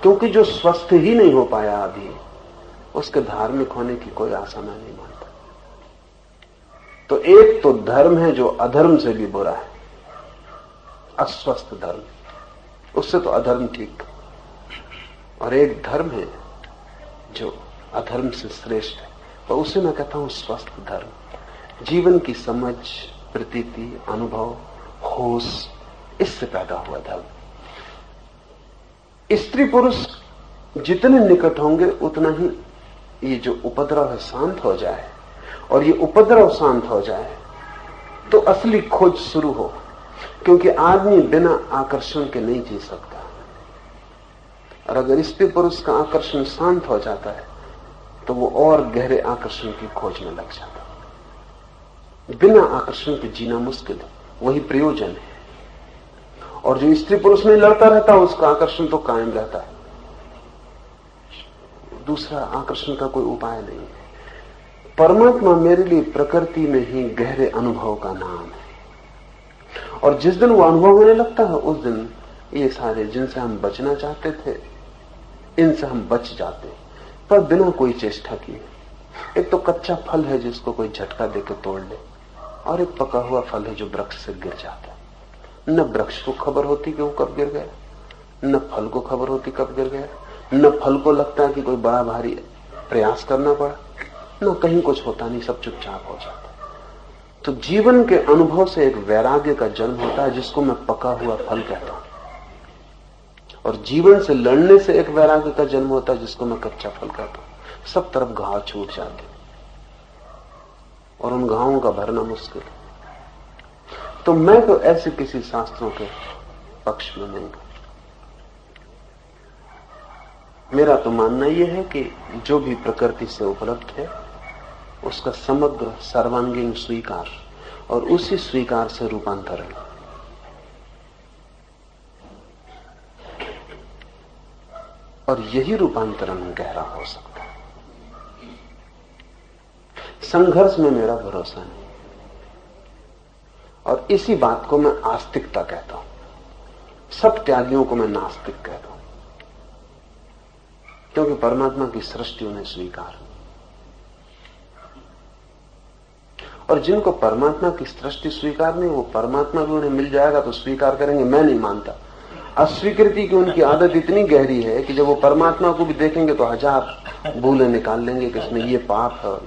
क्योंकि जो स्वस्थ ही नहीं हो पाया अभी, उसके धार्मिक होने की कोई आशा मैं नहीं मानता। तो एक तो धर्म है जो अधर्म से भी बुरा है, अस्वस्थ धर्म, उससे तो अधर्म ठीक। और एक धर्म है जो अधर्म से श्रेष्ठ है, और उसे मैं कहता हूं स्वस्थ धर्म। जीवन की समझ, प्रतीति, अनुभव, होश, इससे पैदा हुआ धर्म। स्त्री पुरुष जितने निकट होंगे उतना ही ये जो उपद्रव है शांत हो जाए, और ये उपद्रव शांत हो जाए तो असली खोज शुरू हो। क्योंकि आदमी बिना आकर्षण के नहीं जी सकता, और अगर स्त्री पुरुष का आकर्षण शांत हो जाता है तो वो और गहरे आकर्षण की खोज में लग जाता है। बिना आकर्षण के जीना मुश्किल है, वही प्रयोजन है। और जो स्त्री पुरुष में लड़ता रहता है उसका आकर्षण तो कायम रहता है, दूसरा आकर्षण का कोई उपाय नहीं है। परमात्मा मेरे लिए प्रकृति में ही गहरे अनुभव का नाम है, और जिस दिन वो अनुभव होने लगता है उस दिन ये सारे जिनसे हम बचना चाहते थे, इनसे हम बच जाते, पर बिना कोई चेष्टा किए। एक तो कच्चा फल है जिसको कोई झटका देकर तोड़ ले, और एक पका हुआ फल है जो वृक्ष से गिर जाता है। न वृक्ष को खबर होती कि वो कब गिर गया, न फल को खबर होती कब गिर गया, न फल को लगता है कि कोई बड़ा भारी प्रयास करना पड़ा, न कहीं कुछ होता नहीं, सब चुपचाप हो जाता। तो जीवन के अनुभव से एक वैराग्य का जन्म होता है जिसको मैं पका हुआ फल कहता हूं, और जीवन से लड़ने से एक वैराग्य का जन्म होता है जिसको मैं कच्चा फल कहता हूं। सब तरफ घाव छूट जाते और उन घावों का भरना मुश्किल है। तो मैं तो ऐसे किसी शास्त्रों के पक्ष में नहीं। मेरा तो मानना यह है कि जो भी प्रकृति से उपलब्ध है उसका समग्र सर्वांगीण स्वीकार, और उसी स्वीकार से रूपांतरण। और यही रूपांतरण गहरा हो सकता है। संघर्ष में मेरा भरोसा नहीं, और इसी बात को मैं आस्तिकता कहता हूं। सब त्यागियों को मैं नास्तिक कहता हूं, क्योंकि परमात्मा की सृष्टि उन्हें स्वीकार। और जिनको परमात्मा की सृष्टि स्वीकार नहीं, वो परमात्मा भी उन्हें मिल जाएगा तो स्वीकार करेंगे, मैं नहीं मानता। अस्वीकृति की उनकी आदत इतनी गहरी है कि जब वो परमात्मा को भी देखेंगे तो हजार भूलें निकाल लेंगे कि इसमें ये पाप है। और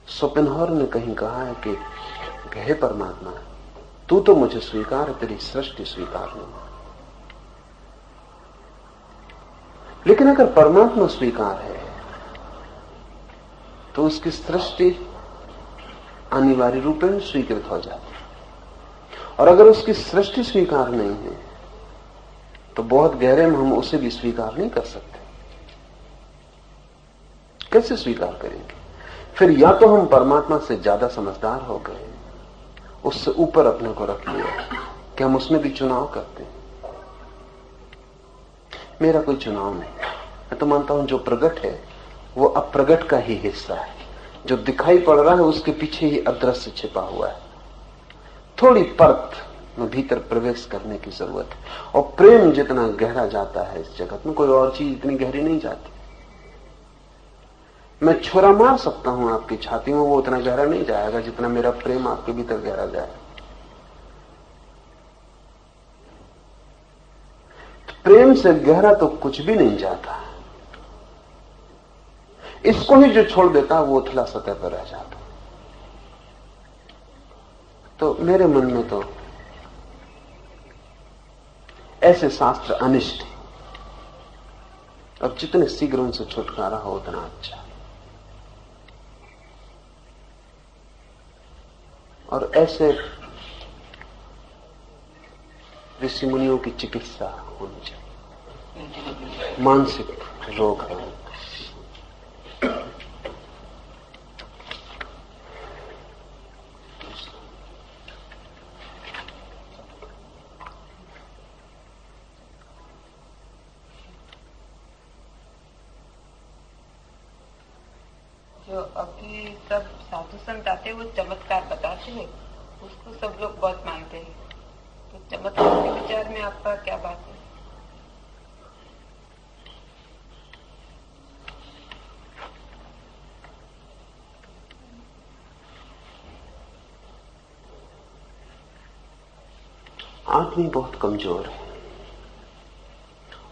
शोपेनहावर ने कहीं कहा है कि हे परमात्मा, तू तो मुझे स्वीकार है, तेरी सृष्टि स्वीकार नहीं। लेकिन अगर परमात्मा स्वीकार है तो उसकी सृष्टि अनिवार्य रूप में स्वीकृत हो जाती। और अगर उसकी सृष्टि स्वीकार नहीं है तो बहुत गहरे में हम उसे भी स्वीकार नहीं कर सकते। कैसे स्वीकार करेंगे? फिर या तो हम परमात्मा से ज्यादा समझदार हो गए, उससे ऊपर अपने को रख लिया कि हम उसमें भी चुनाव करते हैं। मेरा कोई चुनाव नहीं। मैं तो मानता हूं जो प्रकट है वो अप्रगट का ही हिस्सा है। जो दिखाई पड़ रहा है उसके पीछे ही अदृश्य छिपा हुआ है। थोड़ी परत में भीतर प्रवेश करने की जरूरत है। और प्रेम जितना गहरा जाता है इस जगत में, कोई और चीज इतनी गहरी नहीं जाती। मैं छुरा मार सकता हूं आपकी छाती में, वो उतना गहरा नहीं जाएगा जितना मेरा प्रेम आपके भीतर गहरा जाए। प्रेम से गहरा तो कुछ भी नहीं जाता। इसको ही जो छोड़ देता है वो उथला सतह पर रह जाता। तो मेरे मन में तो ऐसे शास्त्र अनिष्ट, अब जितने शीघ्र उनसे छुटकारा हो उतना अच्छा। और ऐसे ऋषि मुनियों की चिकित्सा होनी चाहिए। मानसिक रोग है, जो अभी सब साधु संत आते हैं वो चमत्कार बताते हैं, उसको सब लोग बहुत मानते हैं। तो चमत्कार के विचार में आपका क्या बात है? आदमी बहुत कमजोर है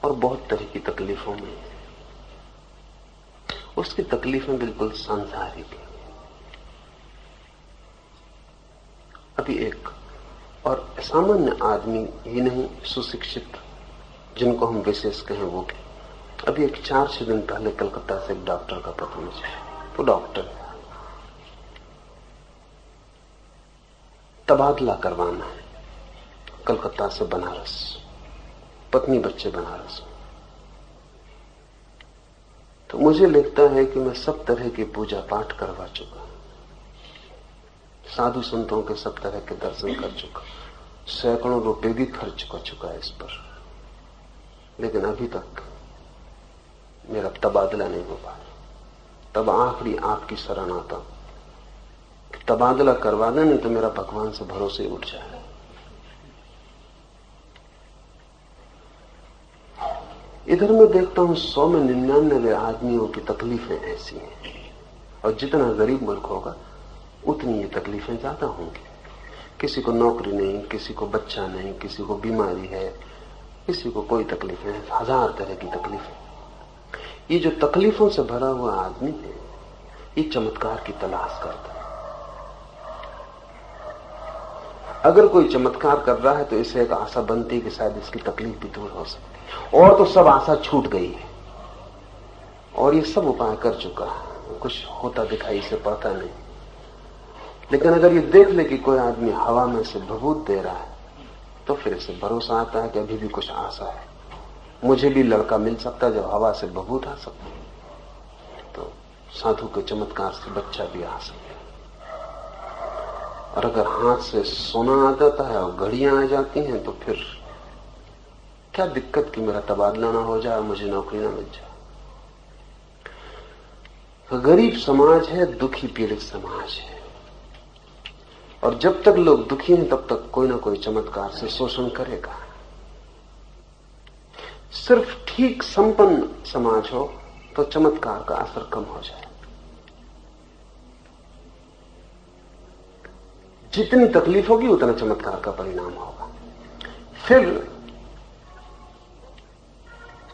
और बहुत तरह की तकलीफों में है। उसकी तकलीफें बिल्कुल सांसारिक है। अभी एक और सामान्य आदमी ही नहीं, सुशिक्षित जिनको हम विशेष कहें वो भी। अभी एक 4-6 दिन पहले कलकत्ता से एक डॉक्टर का पत्र मुझे, वो डॉक्टर है, तबादला करवाना है कलकत्ता से बनारस, पत्नी बच्चे बनारस में। तो मुझे लगता है कि मैं सब तरह की पूजा पाठ करवा चुका, साधु संतों के सब तरह के दर्शन कर चुका, सैकड़ों रुपए भी खर्च कर चुका है इस पर, लेकिन अभी तक मेरा तबादला नहीं हो पाया। तब आखिरी आपकी शरण आता कि तबादला करवा दे, नहीं तो मेरा भगवान से भरोसे उठ जाए। इधर मैं देखता हूं 100 में 99 आदमियों की तकलीफें ऐसी हैं, और जितना गरीब मुल्क होगा उतनी ये तकलीफें ज्यादा होंगी। किसी को नौकरी नहीं, किसी को बच्चा नहीं, किसी को बीमारी है, किसी को कोई तकलीफ है, 1000 तरह की तकलीफें। ये जो तकलीफों से भरा हुआ आदमी है, ये चमत्कार की तलाश करता है। अगर कोई चमत्कार कर रहा है तो इसे एक आशा बनती है कि शायद इसकी तकलीफ भी दूर हो सकती है, और तो सब आशा छूट गई है और ये सब उपाय कर चुका है, कुछ होता दिखाई से पड़ता नहीं। लेकिन अगर ये देख ले कि कोई आदमी हवा में से भभूत दे रहा है, तो फिर इसे भरोसा आता है कि अभी भी कुछ आशा है, मुझे भी लड़का मिल सकता है जब हवा से भभूत आ सकता है, तो साधु के चमत्कार से बच्चा भी आ सकता है। और अगर हाथ से सोना आ जाता है और घड़ियां आ जाती हैं, तो फिर क्या दिक्कत कि मेरा तबादला ना हो जाए, मुझे नौकरी ना मिल जाए। तो गरीब समाज है, दुखी पीड़ित समाज है, और जब तक लोग दुखी हैं तब तक कोई ना कोई चमत्कार से शोषण करेगा। सिर्फ ठीक संपन्न समाज हो तो चमत्कार का असर कम हो जाए। जितनी तकलीफ होगी उतना चमत्कार का परिणाम होगा। फिर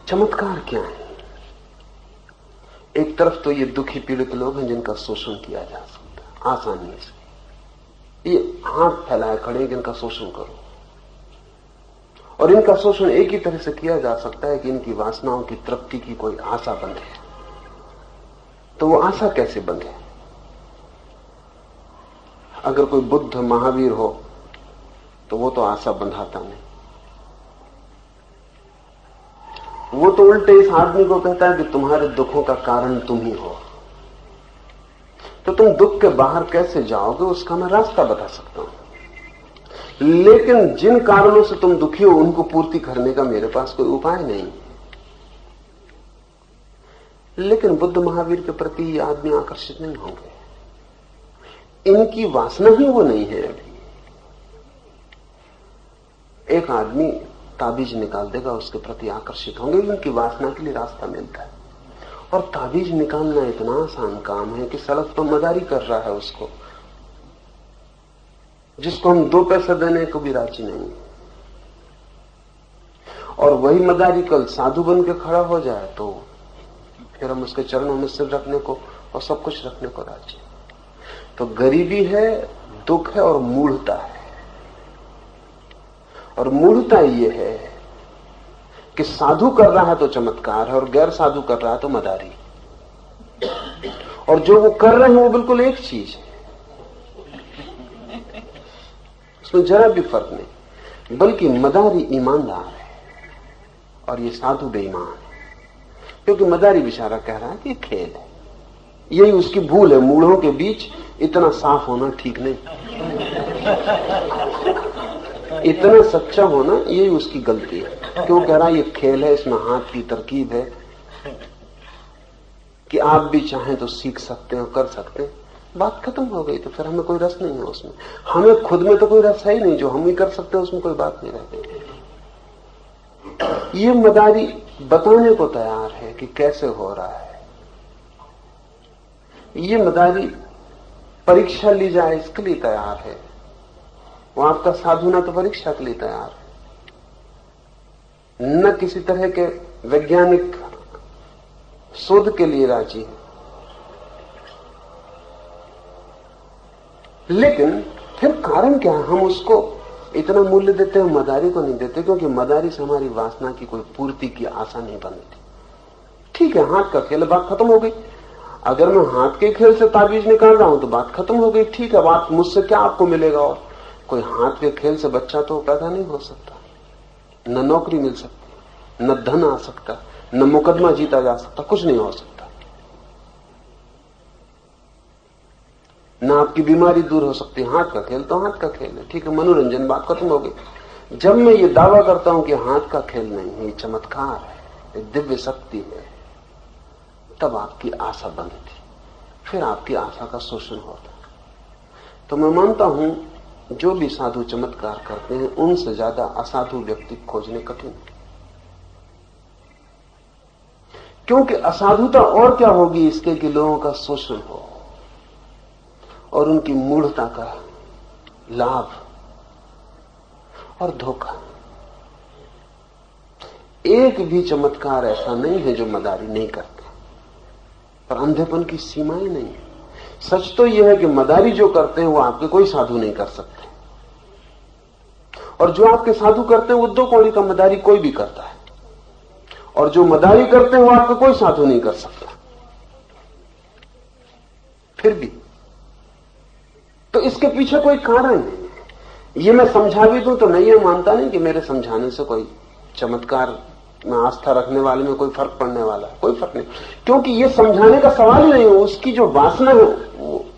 चमत्कार क्या है? एक तरफ तो ये दुखी पीड़ित लोग हैं जिनका शोषण किया जा सकता है आसानी से, ये हाथ फैलाए खड़े हैं कि इनका शोषण करो, और इनका शोषण एक ही तरह से किया जा सकता है कि इनकी वासनाओं की तृप्ति की कोई आशा बंधे। तो वो आशा कैसे बंधे? अगर कोई बुद्ध महावीर हो तो वो तो आशा बंधाता नहीं, वो तो उल्टे इस आदमी को कहता है कि तुम्हारे दुखों का कारण तुम ही हो, तो तुम दुख के बाहर कैसे जाओगे उसका मैं रास्ता बता सकता हूं, लेकिन जिन कारणों से तुम दुखी हो उनको पूर्ति करने का मेरे पास कोई उपाय नहीं। लेकिन बुद्ध महावीर के प्रति ये आदमी आकर्षित नहीं होंगे, इनकी वासना ही वो नहीं है। अभी एक आदमी ताबीज निकाल देगा, उसके प्रति आकर्षित होंगे, उनकी वासना के लिए रास्ता मिलता है। और ताबीज निकालना इतना आसान काम है कि सड़क पर मदारी कर रहा है उसको, जिसको हम 2 पैसे देने को भी राजी नहीं। और वही मदारी कल साधु बन के खड़ा हो जाए तो फिर हम उसके चरणों में सिर रखने को और सब कुछ रखने को राजी। तो गरीबी है, दुख है और मूढ़ता है। और मूढ़ता ये है कि साधु कर रहा है तो चमत्कार है और गैर साधु कर रहा है तो मदारी, और जो वो कर रहे हैं वो बिल्कुल एक चीज है, उसमें जरा भी फर्क नहीं। बल्कि मदारी ईमानदार है और ये साधु बेईमान है, क्योंकि मदारी बेचारा कह रहा है कि खेल है, यही उसकी भूल है। मूढ़ों के बीच इतना साफ होना ठीक नहीं, इतना सच्चा होना यही उसकी गलती है कि वो कह रहा है ये खेल है, इसमें हाथ की तरकीब है, कि आप भी चाहें तो सीख सकते हैं और कर सकते हैं, बात खत्म हो गई। तो फिर हमें कोई रस नहीं है उसमें। हमें खुद में तो कोई रस है ही नहीं, जो हम ही कर सकते हैं उसमें कोई बात नहीं रहती। ये मदारी बताने को तैयार है कि कैसे हो रहा है। ये मदारी परीक्षा ली जाए इसके लिए तैयार है। वो आपका साधु ना तो परीक्षा के लिए तैयार है, न किसी तरह के वैज्ञानिक शोध के लिए राजी है। लेकिन फिर कारण क्या है? हम उसको इतना मूल्य देते हैं, मदारी को नहीं देते, क्योंकि मदारी से हमारी वासना की कोई पूर्ति की आशा नहीं बनती। ठीक है, हाथ का खेल, बात खत्म हो गई। अगर मैं हाथ के खेल से ताबीज निकाल रहा हूं तो बात खत्म हो गई। ठीक है, बात मुझसे क्या आपको मिलेगा? और कोई हाथ के खेल से बच्चा तो पैदा नहीं हो सकता, न नौकरी मिल सकती, न धन आ सकता, न मुकदमा जीता जा सकता, कुछ नहीं हो सकता। ना आपकी बीमारी दूर हो सकती। हाथ का खेल तो हाथ का खेल है, ठीक है, मनोरंजन, बात खत्म हो गई। जब मैं ये दावा करता हूं कि हाथ का खेल नहीं है, ये चमत्कार है, ये दिव्य शक्ति है, तब आपकी आशा बनती, फिर आपकी आशा का शोषण होता। तो मैं मानता हूं जो भी साधु चमत्कार करते हैं उनसे ज्यादा असाधु व्यक्ति खोजने कठिन है। क्योंकि असाधुता और क्या होगी इसके कि लोगों का शोषण हो और उनकी मूढ़ता का लाभ और धोखा। एक भी चमत्कार ऐसा नहीं है जो मदारी नहीं करते, पर अंधेपन की सीमाएं नहीं है। सच तो यह है कि मदारी जो करते हैं वो आपके कोई साधु नहीं कर सकते, और जो आपके साधु करते हैं वो 2 कौड़ी का मदारी कोई भी करता है, और जो मदारी करते हैं वो आपका कोई साधु नहीं कर सकता। फिर भी तो इसके पीछे कोई कारण नहीं है। ये मैं समझा भी दूं तो मैं ये मानता नहीं कि मेरे समझाने से कोई चमत्कार में आस्था रखने वाले में कोई फर्क पड़ने वाला है, कोई फर्क नहीं, क्योंकि ये समझाने का सवाल ही नहीं है। उसकी जो वासना है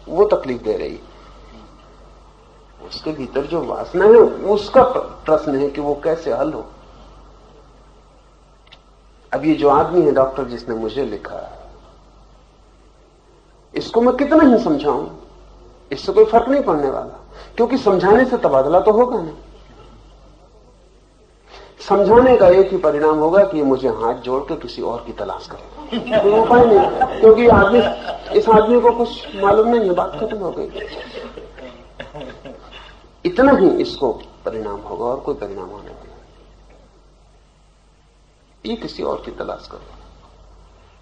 वो तकलीफ दे रही है। उसके भीतर जो वासना है उसका प्रश्न है कि वो कैसे हल हो। अब ये जो आदमी है डॉक्टर जिसने मुझे लिखा, इसको मैं कितना ही समझाऊं, इससे कोई फर्क नहीं पड़ने वाला, क्योंकि समझाने से तबादला तो होगा नहीं। समझाने का एक ही परिणाम होगा कि मुझे हाथ जोड़ के किसी और की तलाश करे, कोई उपाय नहीं, क्योंकि इस आदमी को कुछ मालूम नहीं है, बात खत्म हो गई। इतना ही इसको परिणाम होगा और कोई परिणाम होने वाला, ये किसी और की तलाश करो।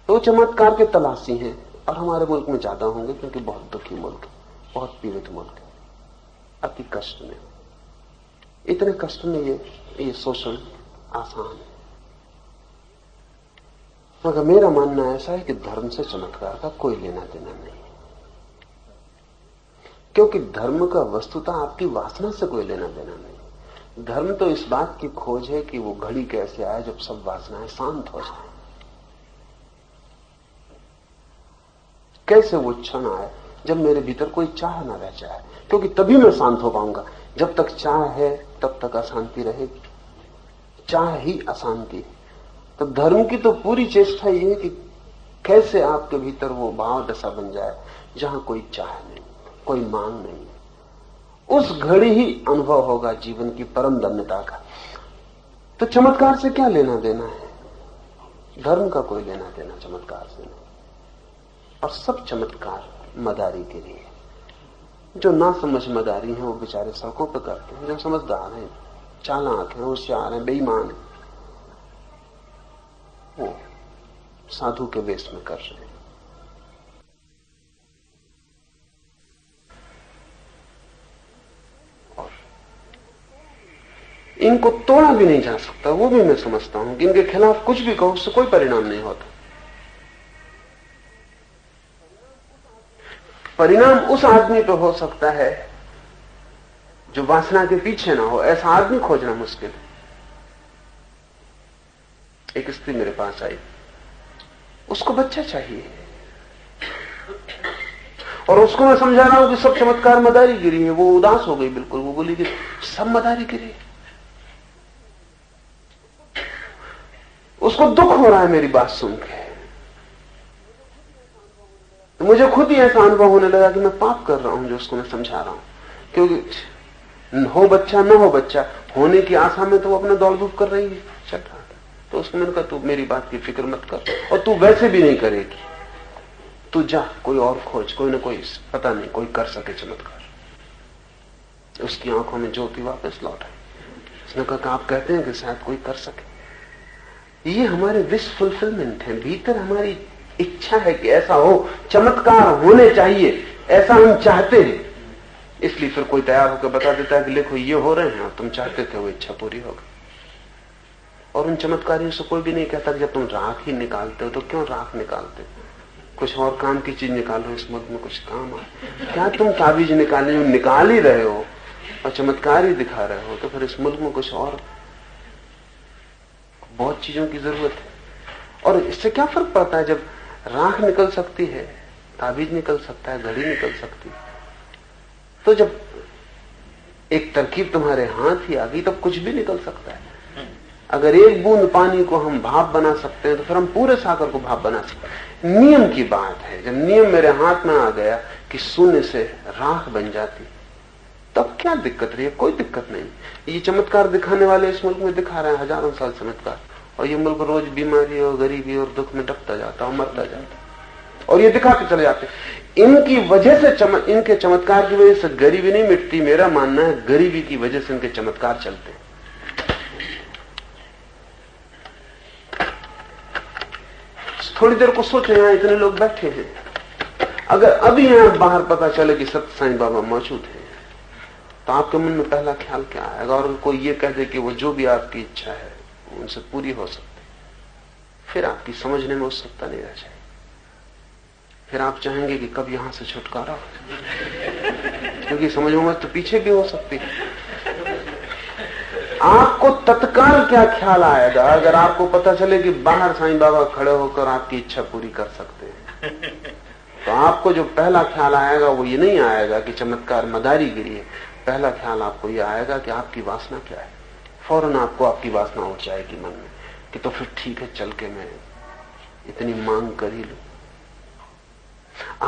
तो चमत्कार के तलाशी हैं, और हमारे मुल्क में ज्यादा होंगे क्योंकि बहुत दुखी मुल्क है, बहुत पीड़ित मुल्क है, अति कष्ट में। इतने कष्ट में ये शोषण आसान है। मगर मेरा मानना ऐसा है कि धर्म से चमत्कार का कोई लेना देना नहीं है, क्योंकि धर्म का वस्तुतः आपकी वासना से कोई लेना देना नहीं। धर्म तो इस बात की खोज है कि वो घड़ी कैसे आए जब सब वासनाएं शांत हो जाए, कैसे वो क्षण आए जब मेरे भीतर कोई चाह ना रह जाए, क्योंकि तभी मैं शांत हो पाऊंगा। जब तक चाह है तब तक अशांति रहेगी, चाह ही अशांति है। तो धर्म की तो पूरी चेष्टा ये है कि कैसे आपके भीतर वो भाव दशा बन जाए जहां कोई चाह नहीं, कोई मांग नहीं। उस घड़ी ही अनुभव होगा जीवन की परम धन्यता का। तो चमत्कार से क्या लेना देना है? धर्म का कोई लेना देना चमत्कार से नहीं। और सब चमत्कार मदारी के लिए। जो ना समझ मदारी हैं वो बेचारे सड़कों पे करते हैं, जो समझदार हैं, चालाक हैं, होशियार हैं, बेईमान हैं, वो साधु के वेश में कर रहे हैं। और इनको तोड़ा भी नहीं जा सकता, वो भी मैं समझता हूं कि इनके खिलाफ कुछ भी कहो उससे कोई परिणाम नहीं होता। परिणाम उस आदमी पे हो सकता है जो वासना के पीछे ना हो, ऐसा आदमी खोजना मुश्किल है। एक स्त्री मेरे पास आई, उसको बच्चा चाहिए, और उसको मैं समझा रहा हूं कि सब चमत्कार मदारी गिरी है। वो उदास हो गई बिल्कुल, वो बोली कि सब मदारी गिरी। उसको दुख हो रहा है मेरी बात सुन के। तो मुझे खुद ही ऐसा अनुभव होने लगा कि मैं पाप कर रहा हूं जो उसको मैं समझा रहा हूं, क्योंकि हो बच्चा न हो बच्चा, होने की आशा में तो वो अपना दौड़ धूप कर रही है, चल रहा था। तो उसको मैंने कहा तू मेरी बात की फिक्र मत कर, और तू वैसे भी नहीं करेगी, तू जा कोई और खोज, कोई ना कोई, पता नहीं कोई कर सके चमत्कार। उसकी आंखों में ज्योति वापस लौट आई। उसने कहा आप कहते हैं कि शायद कोई कर सके। ये हमारे विश फुलफिलमेंट है, भीतर हमारी इच्छा है कि ऐसा हो, चमत्कार होने चाहिए, ऐसा हम चाहते हैं। इसलिए फिर कोई तैयार होकर बता देता है कि देखो ये हो रहे हैं और तुम चाहते थे वो इच्छा पूरी हो गई। और उन चमत्कारियों से कोई भी नहीं कहता कि जब तुम राख ही निकालते हो तो क्यों राख निकालते हो, कुछ और काम की चीज निकालो, इस मुल्क में कुछ काम आए। क्या तुम ताबीज निकाल ही रहे हो और चमत्कार ही दिखा रहे हो, तो फिर इस मुल्क में कुछ और बहुत चीजों की जरूरत है। और इससे क्या फर्क पड़ता है, जब राख निकल सकती है, ताबीज निकल सकता है, घड़ी निकल सकती है, तो जब एक तरकीब तुम्हारे हाथ ही आ गई तब कुछ भी निकल सकता है। अगर एक बूंद पानी को हम भाप बना सकते हैं तो फिर हम पूरे सागर को भाप बना सकते हैं। नियम की बात है, जब नियम मेरे हाथ में आ गया कि शून्य से राख बन जाती, तब क्या दिक्कत रही है? कोई दिक्कत नहीं। ये चमत्कार दिखाने वाले इस मुल्क में दिखा रहे हैं हजारों साल चमत्कार, और ये मुल्क रोज बीमारी और गरीबी और दुख में डूबता जाता और मरता जाता, और ये दिखा के चले जाते। इनकी वजह से इनके चमत्कार की वजह से गरीबी नहीं मिटती। मेरा मानना है गरीबी की वजह से इनके चमत्कार चलते हैं। थोड़ी देर को सोचो, यहां इतने लोग बैठे हैं, अगर अभी यहां बाहर पता चले कि सत्य साईं बाबा मौजूद है, तो आपके मन में पहला ख्याल क्या आएगा? और कोई ये कह दे कि वो जो भी आपकी इच्छा है उनसे पूरी हो सकती, फिर आपकी समझने में उत्सुकता नहीं रह जाएगी। फिर आप चाहेंगे कि कब यहां से छुटकारा हो, क्योंकि समझ में तो पीछे भी हो सकती है। आपको तत्काल क्या ख्याल आएगा अगर आपको पता चले कि बाहर साईं बाबा खड़े होकर आपकी इच्छा पूरी कर सकते हैं? तो आपको जो पहला ख्याल आएगा वो ये नहीं आएगा कि चमत्कार मदारीगिरी है, पहला ख्याल आपको ये आएगा कि आपकी वासना क्या है। फौरन आपको आपकी वासना उठ जाएगी मन में कि तो फिर ठीक है, चल के मैं इतनी मांग कर ही लूं।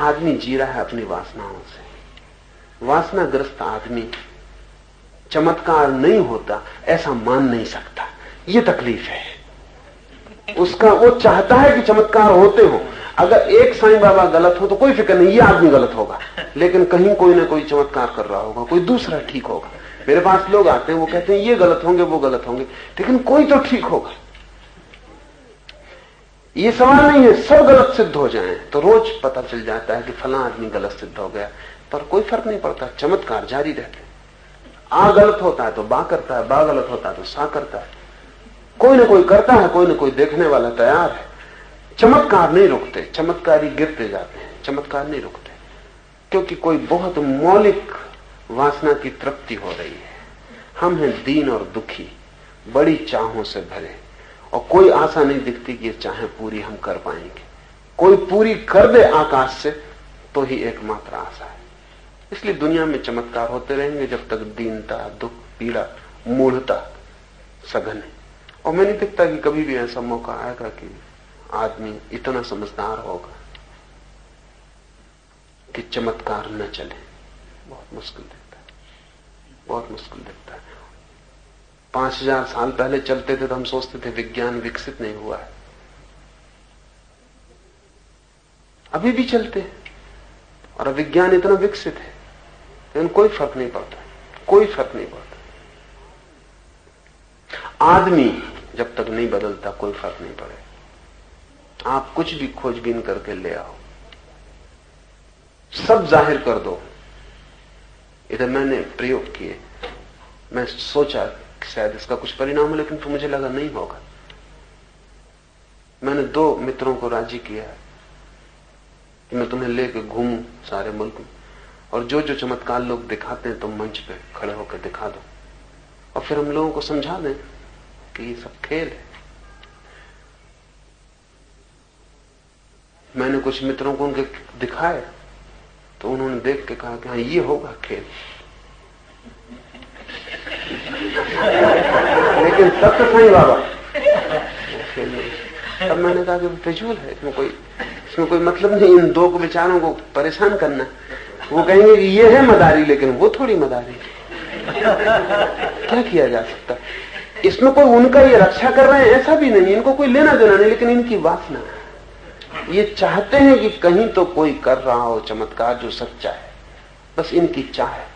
आदमी जी रहा है अपनी वासनाओं से। वासनाग्रस्त आदमी चमत्कार नहीं होता ऐसा मान नहीं सकता, ये तकलीफ है उसका। वो चाहता है कि चमत्कार होते हो। अगर एक साईं बाबा गलत हो तो कोई फिक्र नहीं, ये आदमी गलत होगा, लेकिन कहीं कोई ना कोई चमत्कार कर रहा होगा, कोई दूसरा ठीक होगा। मेरे पास लोग आते हैं, वो कहते हैं ये गलत होंगे वो गलत होंगे, लेकिन कोई तो ठीक होगा। ये सवाल नहीं है सब गलत सिद्ध हो जाएं, तो रोज पता चल जाता है कि फला आदमी गलत सिद्ध हो गया, पर कोई फर्क नहीं पड़ता, चमत्कार जारी रहते। आ गलत होता है तो बा करता है, बा गलत होता है तो सा करता है, कोई ना कोई करता है, कोई ना कोई देखने वाला तैयार है। चमत्कार नहीं रुकते, चमत्कारी गिरते जाते हैं, चमत्कार नहीं रुकते, क्योंकि कोई बहुत मौलिक वासना की तृप्ति हो रही है। हम हैं दीन और दुखी, बड़ी चाहों से भरे, और कोई आशा नहीं दिखती कि ये चाहें पूरी हम कर पाएंगे। कोई पूरी कर दे आकाश से तो ही एकमात्र आशा है। इसलिए दुनिया में चमत्कार होते रहेंगे जब तक दीनता, दुख, पीड़ा, मूढ़ता सघन है। और मैं नहीं दिखता कि कभी भी ऐसा मौका आएगा कि आदमी इतना समझदार होगा कि चमत्कार न चले। बहुत मुश्किल दिखता है, बहुत मुश्किल दिखता है। 5000 साल पहले चलते थे तो हम सोचते थे विज्ञान विकसित नहीं हुआ है, अभी भी चलते हैं और विज्ञान इतना विकसित है, लेकिन कोई फर्क नहीं पड़ता, कोई फर्क नहीं पड़ता। आदमी जब तक नहीं बदलता कोई फर्क नहीं पड़े। आप कुछ भी खोजबीन करके ले आओ, सब जाहिर कर दो। इधर मैंने प्रयोग किए, मैं सोचा शायद इसका कुछ परिणाम हो, लेकिन फिर मुझे लगा नहीं होगा। मैंने 2 मित्रों को राजी किया कि मैं तुम्हें लेकर घूमूं सारे मुल्क में, और जो जो चमत्कार लोग दिखाते हैं तुम मंच पे खड़े होकर दिखा दो, और फिर हम लोगों को समझा दें कि ये सब खेल है। मैंने कुछ मित्रों को उनके दिखाए तो उन्होंने देख के कहा कि हाँ ये होगा खेल, लेकिन सत्य साईं बाबा खेल नहीं। अब मैंने कहा कि फिजूल है, इसमें कोई मतलब नहीं इन दो को विचारों को परेशान करना। वो कहेंगे कि ये है मदारी, लेकिन वो थोड़ी मदारी है। क्या किया जा सकता? इसमें कोई उनका ये रक्षा कर रहे हैं ऐसा भी नहीं, इनको कोई लेना देना नहीं, लेकिन इनकी वासना है। ये चाहते हैं कि कहीं तो कोई कर रहा हो चमत्कार जो सच्चा है, बस इनकी चाह है।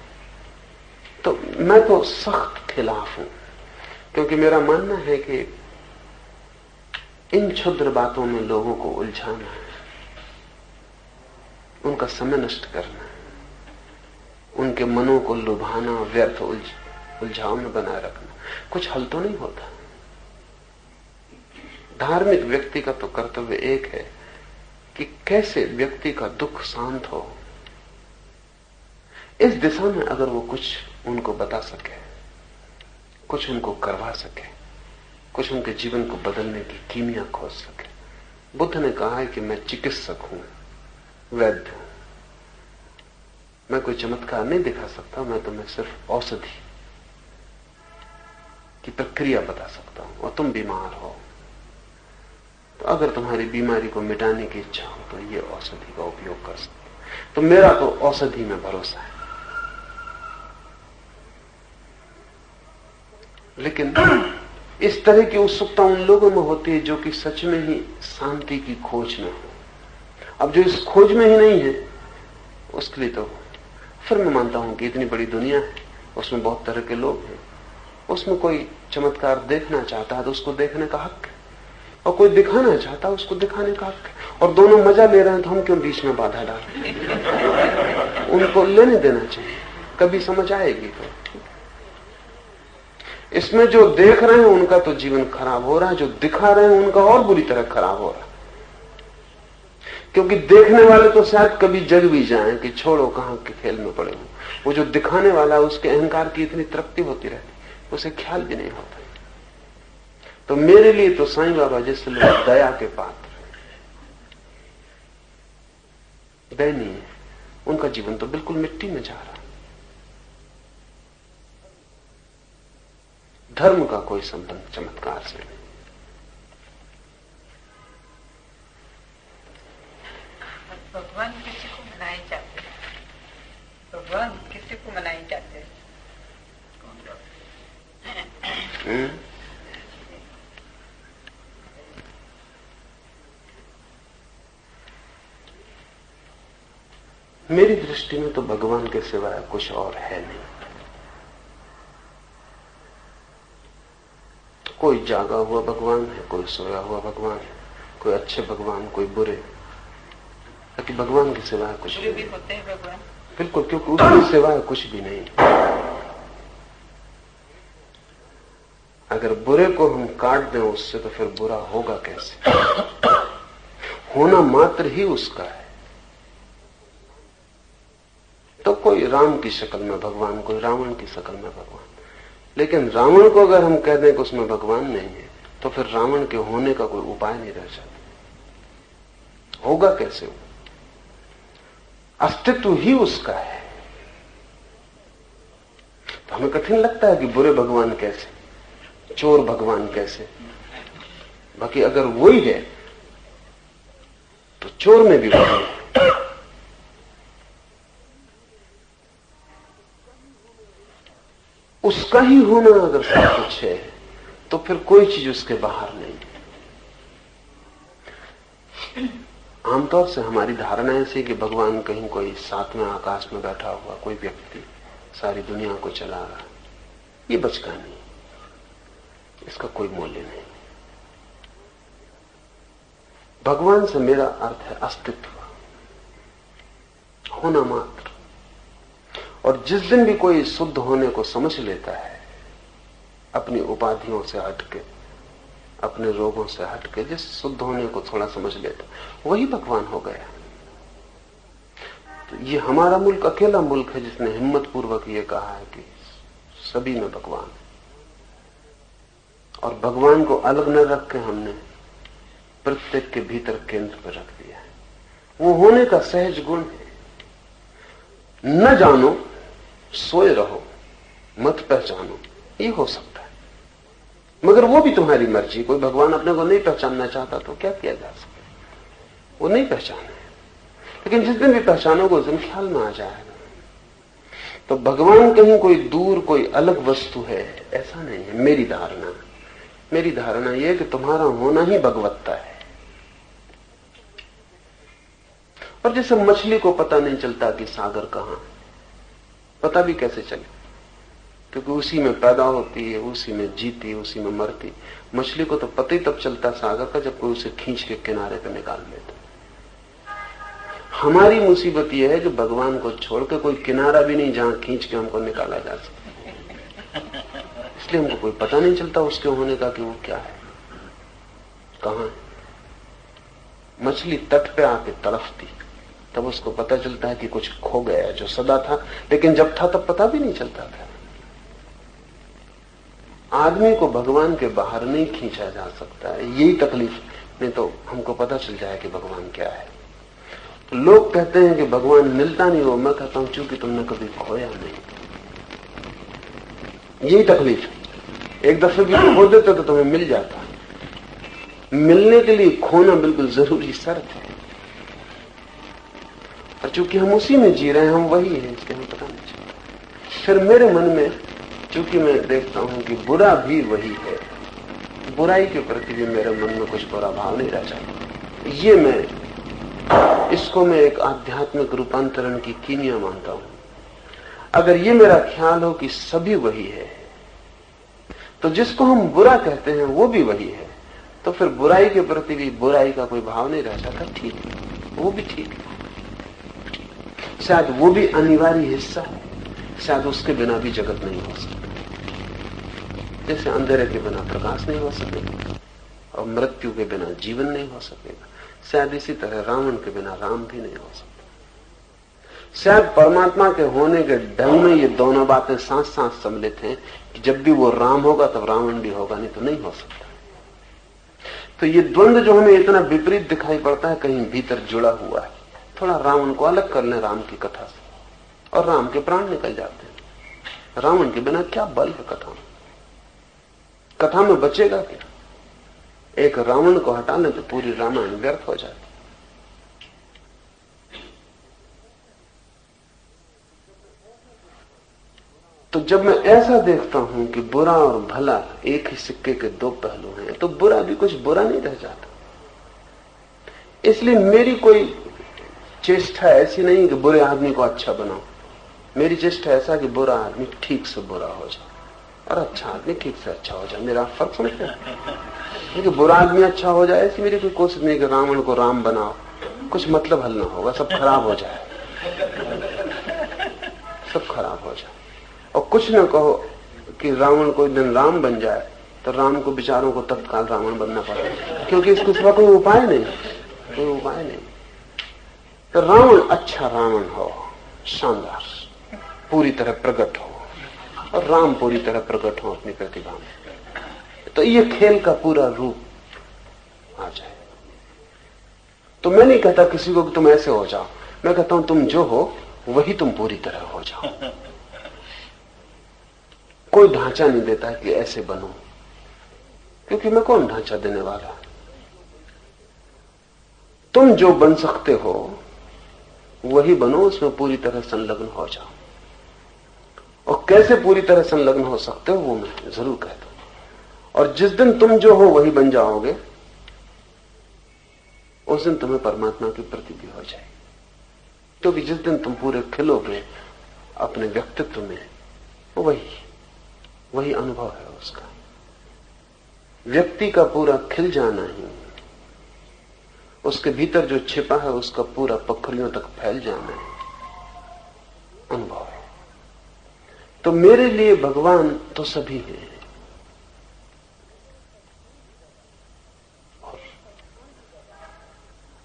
तो मैं तो सख्त खिलाफ हूं, क्योंकि मेरा मानना है कि इन क्षुद्र बातों में लोगों को उलझाना है, उनका समय नष्ट करना है, उनके मनों को लुभाना, व्यर्थ उलझाव में बनाए रखना, कुछ हल तो नहीं होता। धार्मिक व्यक्ति का तो कर्तव्य एक है कि कैसे व्यक्ति का दुख शांत हो। इस दिशा में अगर वो कुछ उनको बता सके, कुछ उनको करवा सके, कुछ उनके जीवन को बदलने की कीमिया खोज सके। बुद्ध ने कहा है कि मैं चिकित्सक हूं, वैद्य हूं, मैं कोई चमत्कार नहीं दिखा सकता, मैं सिर्फ औषधि की प्रक्रिया बता सकता हूं। और तुम बीमार हो तो अगर तुम्हारी बीमारी को मिटाने की इच्छा हो तो ये औषधि का उपयोग कर सकते हो। तो मेरा तो औषधि में भरोसा है। लेकिन इस तरह की उत्सुकता उन लोगों में होती है जो कि सच में ही शांति की खोज में हो। अब जो इस खोज में ही नहीं है, उसके लिए तो फिर मैं मानता हूं कि इतनी बड़ी दुनिया है, उसमें बहुत तरह के लोग हैं, उसमें कोई चमत्कार देखना चाहता है तो उसको देखने का हक है, और कोई दिखाना चाहता है उसको दिखाने का हक है। और दोनों मजा ले रहे हैं तो हम क्यों बीच में बाधा डालें? उनको लेने देना चाहिए, कभी समझ आएगी। तो इसमें जो देख रहे हैं उनका तो जीवन खराब हो रहा है, जो दिखा रहे हैं उनका और बुरी तरह खराब हो रहा है। क्योंकि देखने वाले तो शायद कभी जग भी जाएं कि छोड़ो कहां के खेल में पड़े हो। वो जो दिखाने वाला है उसके अहंकार की इतनी तृप्ति होती रहती, उसे ख्याल भी नहीं होता। तो मेरे लिए तो साईं बाबा जैसे लोग दया के पात्र, दयनीय, उनका जीवन तो बिल्कुल मिट्टी में जा रहा। धर्म का कोई संबंध चमत्कार से नहीं। भगवान किसी को मनाए जाते हैं, भगवान किसी को मनाए जाते हैं। मेरी दृष्टि में तो भगवान के सिवाय कुछ और है नहीं। कोई जागा हुआ भगवान है, कोई सोया हुआ भगवान है, कोई अच्छे भगवान, कोई बुरे, ताकि भगवान के सिवाय कुछ भी होते हैं भगवान। बिल्कुल, क्योंकि उसके सिवाय कुछ भी नहीं। अगर बुरे को हम काट दें उससे तो फिर बुरा होगा कैसे? होना मात्र ही उसका है। तो कोई राम की शक्ल में भगवान, कोई रावण की शक्ल में भगवान। लेकिन रावण को अगर हम कह दें कि उसमें भगवान नहीं है तो फिर रावण के होने का कोई उपाय नहीं रह जाता। होगा कैसे? वो अस्तित्व ही उसका है। तो हमें कठिन लगता है कि बुरे भगवान कैसे, चोर भगवान कैसे। बाकी अगर वही है तो चोर में भी वही है। उसका ही होना अगर सब कुछ है तो फिर कोई चीज उसके बाहर नहीं। आमतौर से हमारी धारणा ऐसी कि भगवान कहीं कोई सातवें आकाश में बैठा हुआ कोई व्यक्ति सारी दुनिया को चला रहा। ये बचकानी, इसका कोई मूल्य नहीं। भगवान से मेरा अर्थ है अस्तित्व, होना मात्र। और जिस दिन भी कोई शुद्ध होने को समझ लेता है, अपनी उपाधियों से हटके, अपने रोगों से हटके, जिस शुद्ध होने को थोड़ा समझ लेता, वही भगवान हो गया। तो ये हमारा मुल्क अकेला मुल्क है जिसने हिम्मत पूर्वक ये कहा है कि सभी में भगवान है। और भगवान को अलग न रख के हमने प्रत्येक के भीतर केंद्र पर रख दिया है। वो होने का सहज गुण है। न जानो, सोए रहो, मत पहचानो, ये हो सकता है। मगर वो भी तुम्हारी मर्जी। कोई भगवान अपने को नहीं पहचानना चाहता तो क्या किया जा सकता, वो नहीं पहचाने। लेकिन जिस दिन भी पहचानोगे उस दिन ख्याल में आ जाएगा। तो भगवान कहीं कोई दूर कोई अलग वस्तु है ऐसा नहीं है। मेरी धारणा यह है कि तुम्हारा होना ही भगवत्ता है। और जैसे मछली को पता नहीं चलता कि सागर कहां है, पता भी कैसे चले, क्योंकि उसी में पैदा होती है, उसी में जीती, उसी में मरती। मछली को तो पता ही तब चलता सागर का जब कोई उसे खींच के किनारे पे निकाल लेता। हमारी मुसीबत यह है कि भगवान को छोड़ के कोई किनारा भी नहीं जहां खींच के हमको निकाला जा सके। इसलिए हमको कोई पता नहीं चलता उसके होने का कि वो क्या है, कहां है। मछली तट पे आके तड़फती, तब उसको पता चलता है कि कुछ खो गया जो सदा था, लेकिन जब था तब पता भी नहीं चलता था। आदमी को भगवान के बाहर नहीं खींचा जा सकता है, यही तकलीफ। नहीं तो हमको पता चल जाए कि भगवान क्या है। तो लोग कहते हैं कि भगवान मिलता नहीं हो, मैं कहता हूं चूंकि तुमने कभी खोया नहीं, यही तकलीफ। एक दफे भी खो देते तो तुम्हें मिल जाता। मिलने के लिए खोना बिल्कुल जरूरी शर्त है, और चूंकि हम उसी में जी रहे हैं, हम वही हैं, इसलिए हमें पता नहीं चलता। फिर मेरे मन में चूंकि मैं देखता हूं कि बुरा भी वही है, बुराई के प्रति भी मेरे मन में कुछ बुरा भाव नहीं रह जाता। ये इसको मैं एक आध्यात्मिक रूपांतरण की कीमिया मानता हूं। अगर ये मेरा ख्याल हो कि सभी वही है, तो जिसको हम बुरा कहते हैं वो भी वही है, तो फिर बुराई के प्रति भी बुराई का कोई भाव नहीं रह जाता। ठीक है, वो भी ठीक है, शायद वो भी अनिवार्य हिस्सा है, शायद उसके बिना भी जगत नहीं हो सकता। जैसे अंधेरे के बिना प्रकाश नहीं हो सकेगा और मृत्यु के बिना जीवन नहीं हो सकेगा, शायद इसी तरह रावण के बिना राम भी नहीं हो सकता। शायद परमात्मा के होने के ढंग में ये दोनों बातें साथ साथ सम्मिलित हैं कि जब भी वो राम होगा तब रावण भी होगा, नहीं तो नहीं हो सकता। तो ये द्वंद्व जो हमें इतना विपरीत दिखाई पड़ता है, कहीं भीतर जुड़ा हुआ है। थोड़ा रावण को अलग कर लें राम की कथा से, और राम के प्राण निकल जाते हैं। रावण के बिना क्या बल है कथा में? कथा में बचेगा क्या? एक रावण को हटा लें तो पूरी रामायण व्यर्थ हो जाती। तो जब मैं ऐसा देखता हूं कि बुरा और भला एक ही सिक्के के दो पहलू हैं, तो बुरा भी कुछ बुरा नहीं रह जाता। इसलिए मेरी कोई चेष्टा ऐसी नहीं कि बुरे आदमी को अच्छा बनाओ। मेरी चेष्टा ऐसा कि बुरा आदमी ठीक से बुरा हो जाए और अच्छा आदमी ठीक से अच्छा हो जाए। मेरा फर्क समझते हैं कि बुरा आदमी अच्छा हो जाए, ऐसी मेरी कोई कोशिश नहीं कि रावण को राम बनाओ, कुछ मतलब हल ना होगा, सब खराब हो जाए, सब खराब हो जाए। और कुछ न कहो कि रावण कोई दिन राम बन जाए तो राम को बेचारों को तत्काल रावण बनना पड़े, क्योंकि इसके सिवा कोई उपाय नहीं, कोई उपाय नहीं। तो रावण अच्छा रावण हो, शानदार, पूरी तरह प्रकट हो, और राम पूरी तरह प्रकट हो अपनी प्रतिभा में, तो ये खेल का पूरा रूप आ जाए। तो मैं नहीं कहता किसी को कि तुम ऐसे हो जाओ, मैं कहता हूं तुम जो हो वही तुम पूरी तरह हो जाओ। कोई ढांचा नहीं देता कि ऐसे बनो, क्योंकि मैं कौन ढांचा देने वाला। तुम जो बन सकते हो वही बनो, उसमें पूरी तरह संलग्न हो जाओ। और कैसे पूरी तरह संलग्न हो सकते हो वो मैं जरूर कहता हूं। और जिस दिन तुम जो हो वही बन जाओगे, उस दिन तुम्हें परमात्मा की प्रतीति हो जाएगी। क्योंकि जिस दिन तुम पूरे खिलोगे अपने व्यक्तित्व में, वही अनुभव है उसका। व्यक्ति का पूरा खिल जाना ही, उसके भीतर जो छिपा है उसका पूरा पखरियों तक फैल जाना है, अनुभव है। तो मेरे लिए भगवान तो सभी हैं।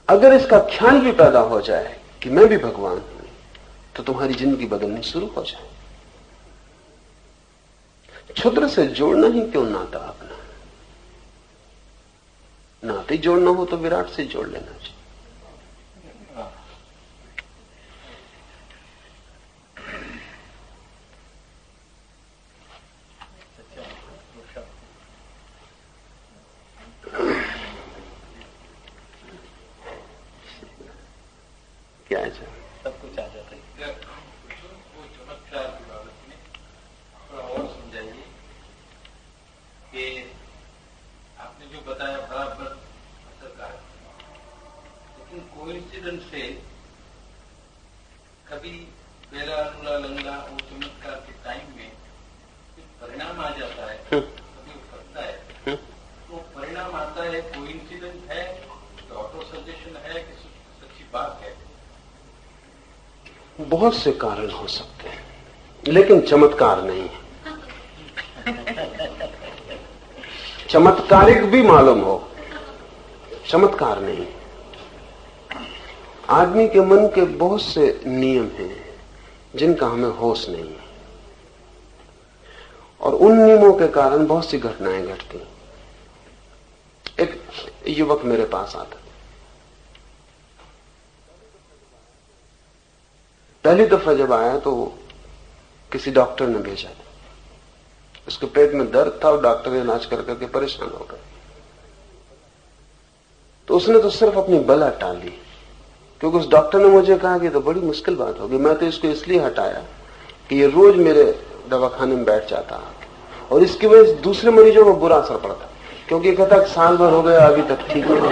अगर इसका ख्याल भी पैदा हो जाए कि मैं भी भगवान हूं, तो तुम्हारी जिंदगी बदलनी शुरू हो जाए। क्षुद्र से जोड़ना ही क्यों नाता अपना? नाते जोड़ना हो तो विराट से जोड़ लेना चाहिए। क्या है सर? सब कुछ आ जाता है। वो चमत्कार की बात में थोड़ा और समझाइए कि आपने जो बताया बराबर असरकार, लेकिन कोइंसिडेंस से कभी बेला अनुला लंगा वो चमत्कार के टाइम में परिणाम आ जाता है, कभी वो करता है, तो परिणाम आता है, कोइंसिडेंस है, तो ऑटो सजेशन है कि सच्ची बात है? बहुत से कारण हो सकते हैं, लेकिन चमत्कार नहीं है। चमत्कारिक भी मालूम हो, चमत्कार नहीं। आदमी के मन के बहुत से नियम हैं जिनका हमें होश नहीं है, और उन नियमों के कारण बहुत सी घटनाएं घटती। एक युवक मेरे पास आता, पहली दफा जब आया तो किसी डॉक्टर ने भेजा था। उसके पेट में दर्द था और डॉक्टर इलाज कर करके परेशान हो गए। तो उसने तो सिर्फ अपनी बला टाली, क्योंकि उस डॉक्टर ने मुझे कहा कि तो बड़ी मुश्किल बात होगी। मैं तो इसको इसलिए हटाया कि ये रोज मेरे दवाखाने में बैठ जाता और इसकी वजह से दूसरे मरीजों को बुरा असर पड़ता, क्योंकि कहता साल भर हो गया अभी तक ठीक नहीं हुआ।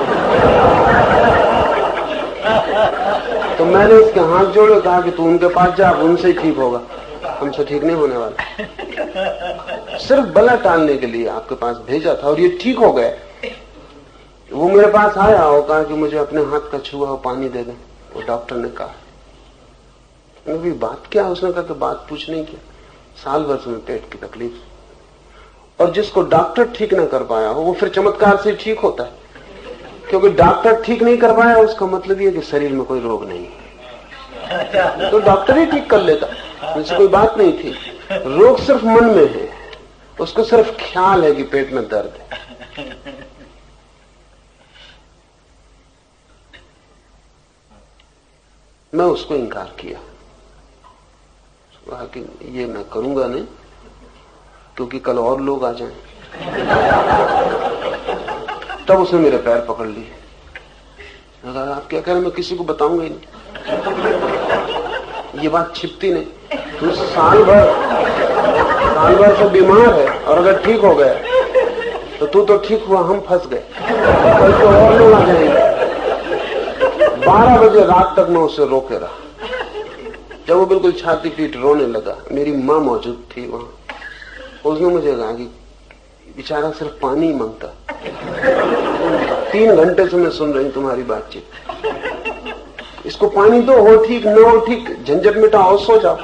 तो मैंने उसके हाथ जोड़े, कहा कि तू उनके पास जा, उनसे ही ठीक होगा, हमसे ठीक नहीं होने वाला। सिर्फ बला टालने के लिए आपके पास भेजा था और ये ठीक हो गए। वो मेरे पास आया और कहा कि मुझे अपने हाथ का छुआ हुआ पानी दे दें। वो डॉक्टर ने कहा, भी बात क्या? उसने कहा कि बात पूछ नहीं किया, साल भर से में पेट की तकलीफ। और जिसको डॉक्टर ठीक ना कर पाया हो वो फिर चमत्कार से ठीक होता है, क्योंकि डॉक्टर ठीक नहीं कर पाया उसका मतलब ये कि शरीर में कोई रोग नहीं है, तो डॉक्टर ही ठीक कर लेता, इससे कोई बात नहीं थी। रोग सिर्फ मन में है, उसको सिर्फ ख्याल है कि पेट में दर्द है। मैं उसको इनकार किया, कहा कि ये मैं करूंगा नहीं, क्योंकि कल और लोग आ जाएं। तब उसने मेरे पैर पकड़ लिए। कहा आप क्या कह रहे हैं? मैं किसी को बताऊंगा ही नहीं, ये बात छिपती नहीं। तू साल भर से बीमार है और अगर ठीक हो गया तो तू तो ठीक हुआ, हम फंस गए, कल तो और लोग आ जाएंगे। 12 बजे रात तक मैं उससे रोके रहा। जब वो बिल्कुल छाती पीट रोने लगा, मेरी माँ मौजूद थी वहां, उसने मुझे कहा कि बेचारा सिर्फ पानी ही मांगता। 3 घंटे से मैं सुन रही तुम्हारी बातचीत, इसको पानी दो, हो ठीक न हो ठीक, झंझट मिटाओ, सो जाओ।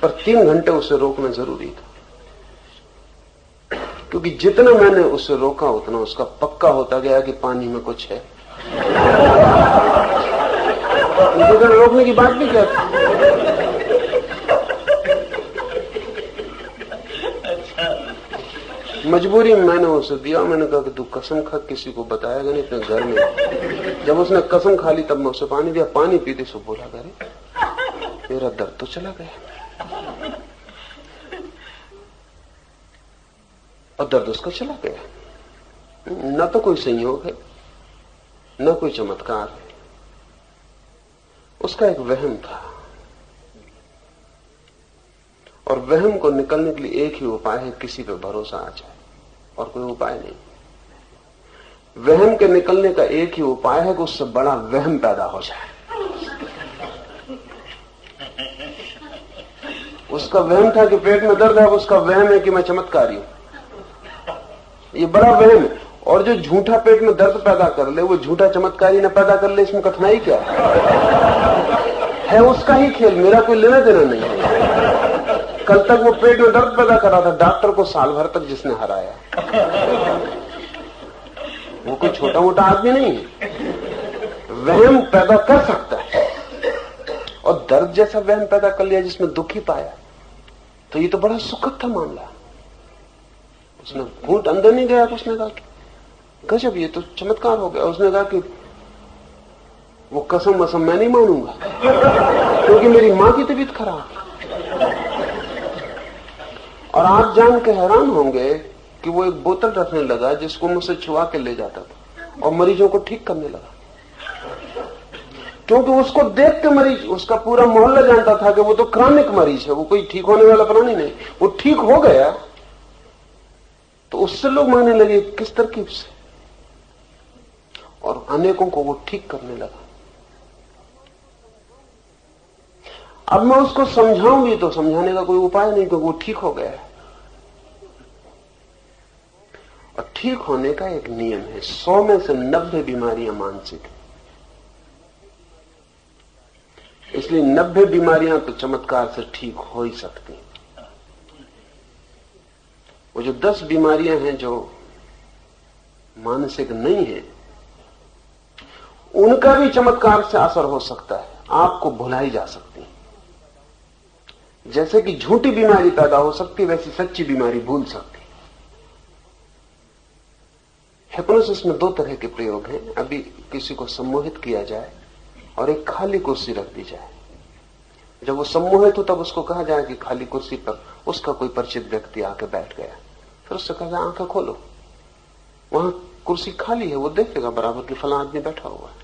पर 3 घंटे उसे रोकना जरूरी था, क्योंकि जितना मैंने उसे रोका उतना उसका पक्का होता गया कि पानी में कुछ है। रोकने की बात भी क्या थी? मजबूरी में मैंने उसे दिया। मैंने कहा कि तू कसम खा किसी को बताएगा नहीं अपने घर में। जब उसने कसम खा ली तब मैं उसे पानी दिया। पानी पीते से बोला, करे मेरा दर्द तो चला गया। और दर्द उसका चला गया। न तो कोई संयोग है न कोई चमत्कार है, उसका एक वहम था। और वहम को निकलने के लिए एक ही उपाय है, किसी पे भरोसा आ जाए, और कोई उपाय नहीं। वहम के निकलने का एक ही उपाय है कि उससे बड़ा वहम पैदा हो जाए। उसका वहम था कि पेट में दर्द है, उसका वहम है कि मैं चमत्कारी हूं। ये बड़ा वहम है। और जो झूठा पेट में दर्द पैदा कर ले, वो झूठा चमत्कारी न पैदा कर ले, इसमें कठिनाई क्या है? उसका ही खेल, मेरा कोई लेना देना नहीं है। कल तक वो पेट में दर्द पैदा कर रहा था, डॉक्टर को साल भर तक जिसने हराया, वो कोई छोटा मोटा आदमी नहीं है। वहम पैदा कर सकता है, और दर्द जैसा वहम पैदा कर लिया जिसमें दुख ही पाया, तो ये तो बड़ा सुखद था मामला। उसने घूंट अंदर नहीं गया, तो उसने कहा गजब, ये तो चमत्कार हो गया। उसने कहा कि वो कसम वसम मैं नहीं मानूंगा, क्योंकि मेरी मां की तबीयत खराब। और आप जान के हैरान होंगे कि वो एक बोतल रखने लगा जिसको मुझसे छुआ के ले जाता था। और मरीजों को ठीक करने लगा। क्योंकि उसको देख के मरीज, उसका पूरा मोहल्ला जानता था कि वो तो क्रॉनिक मरीज है, वो कोई ठीक होने वाला प्राणी नहीं। वो ठीक हो गया तो उससे लोग मांगने लगे किस तरकीब से, और अनेकों को वो ठीक करने लगा। अब मैं उसको समझाऊं भी तो समझाने का कोई उपाय नहीं, क्योंकि वो ठीक हो गया है। और ठीक होने का एक नियम है, 100 में से 90 बीमारियां मानसिक है। इसलिए 90 बीमारियां तो चमत्कार से ठीक हो ही सकती। वो जो 10 बीमारियां हैं जो मानसिक नहीं है, उनका भी चमत्कार से असर हो सकता है, आपको भुलाई जा सकती है। जैसे कि झूठी बीमारी पैदा हो सकती, वैसी सच्ची बीमारी भूल सकती। हिप्नोसिस में 2 तरह के प्रयोग हैं। अभी किसी को सम्मोहित किया जाए और एक खाली कुर्सी रख दी जाए। जब वो सम्मोहित हो तब उसको कहा जाए कि खाली कुर्सी पर उसका कोई परिचित व्यक्ति आके बैठ गया। फिर उससे कहा जाए आंखें खोलो, वहां कुर्सी खाली है, वो देखेगा बराबर कि फला आदमी बैठा हुआ है।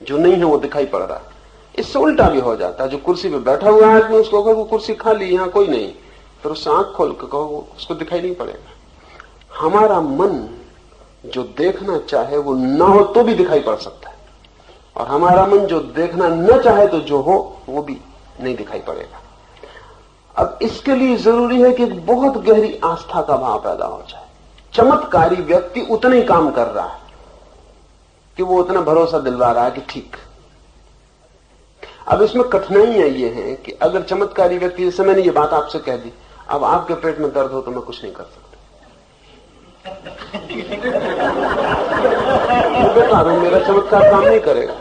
जो नहीं है वो दिखाई पड़ रहा है। इससे उल्टा भी हो जाता है, जो कुर्सी पे बैठा हुआ आदमी उसको कहो वो कुर्सी खाली, यहां कोई नहीं, फिर उससे आंख खोल के कहो, उसको दिखाई नहीं पड़ेगा। हमारा मन जो देखना चाहे वो ना हो तो भी दिखाई पड़ सकता है, और हमारा मन जो देखना न चाहे तो जो हो वो भी नहीं दिखाई पड़ेगा। अब इसके लिए जरूरी है कि एक बहुत गहरी आस्था का भाव पैदा हो जाए। चमत्कारी व्यक्ति उतना ही काम कर रहा है कि वो उतना भरोसा दिलवा रहा है कि ठीक। अब इसमें कठिनाइयां ये हैं कि अगर चमत्कारी व्यक्ति, जैसे मैंने ये बात आपसे कह दी, अब आपके पेट में दर्द हो तो मैं कुछ नहीं कर सकता, मैं बता रहा हूं मेरा चमत्कार काम नहीं करेगा।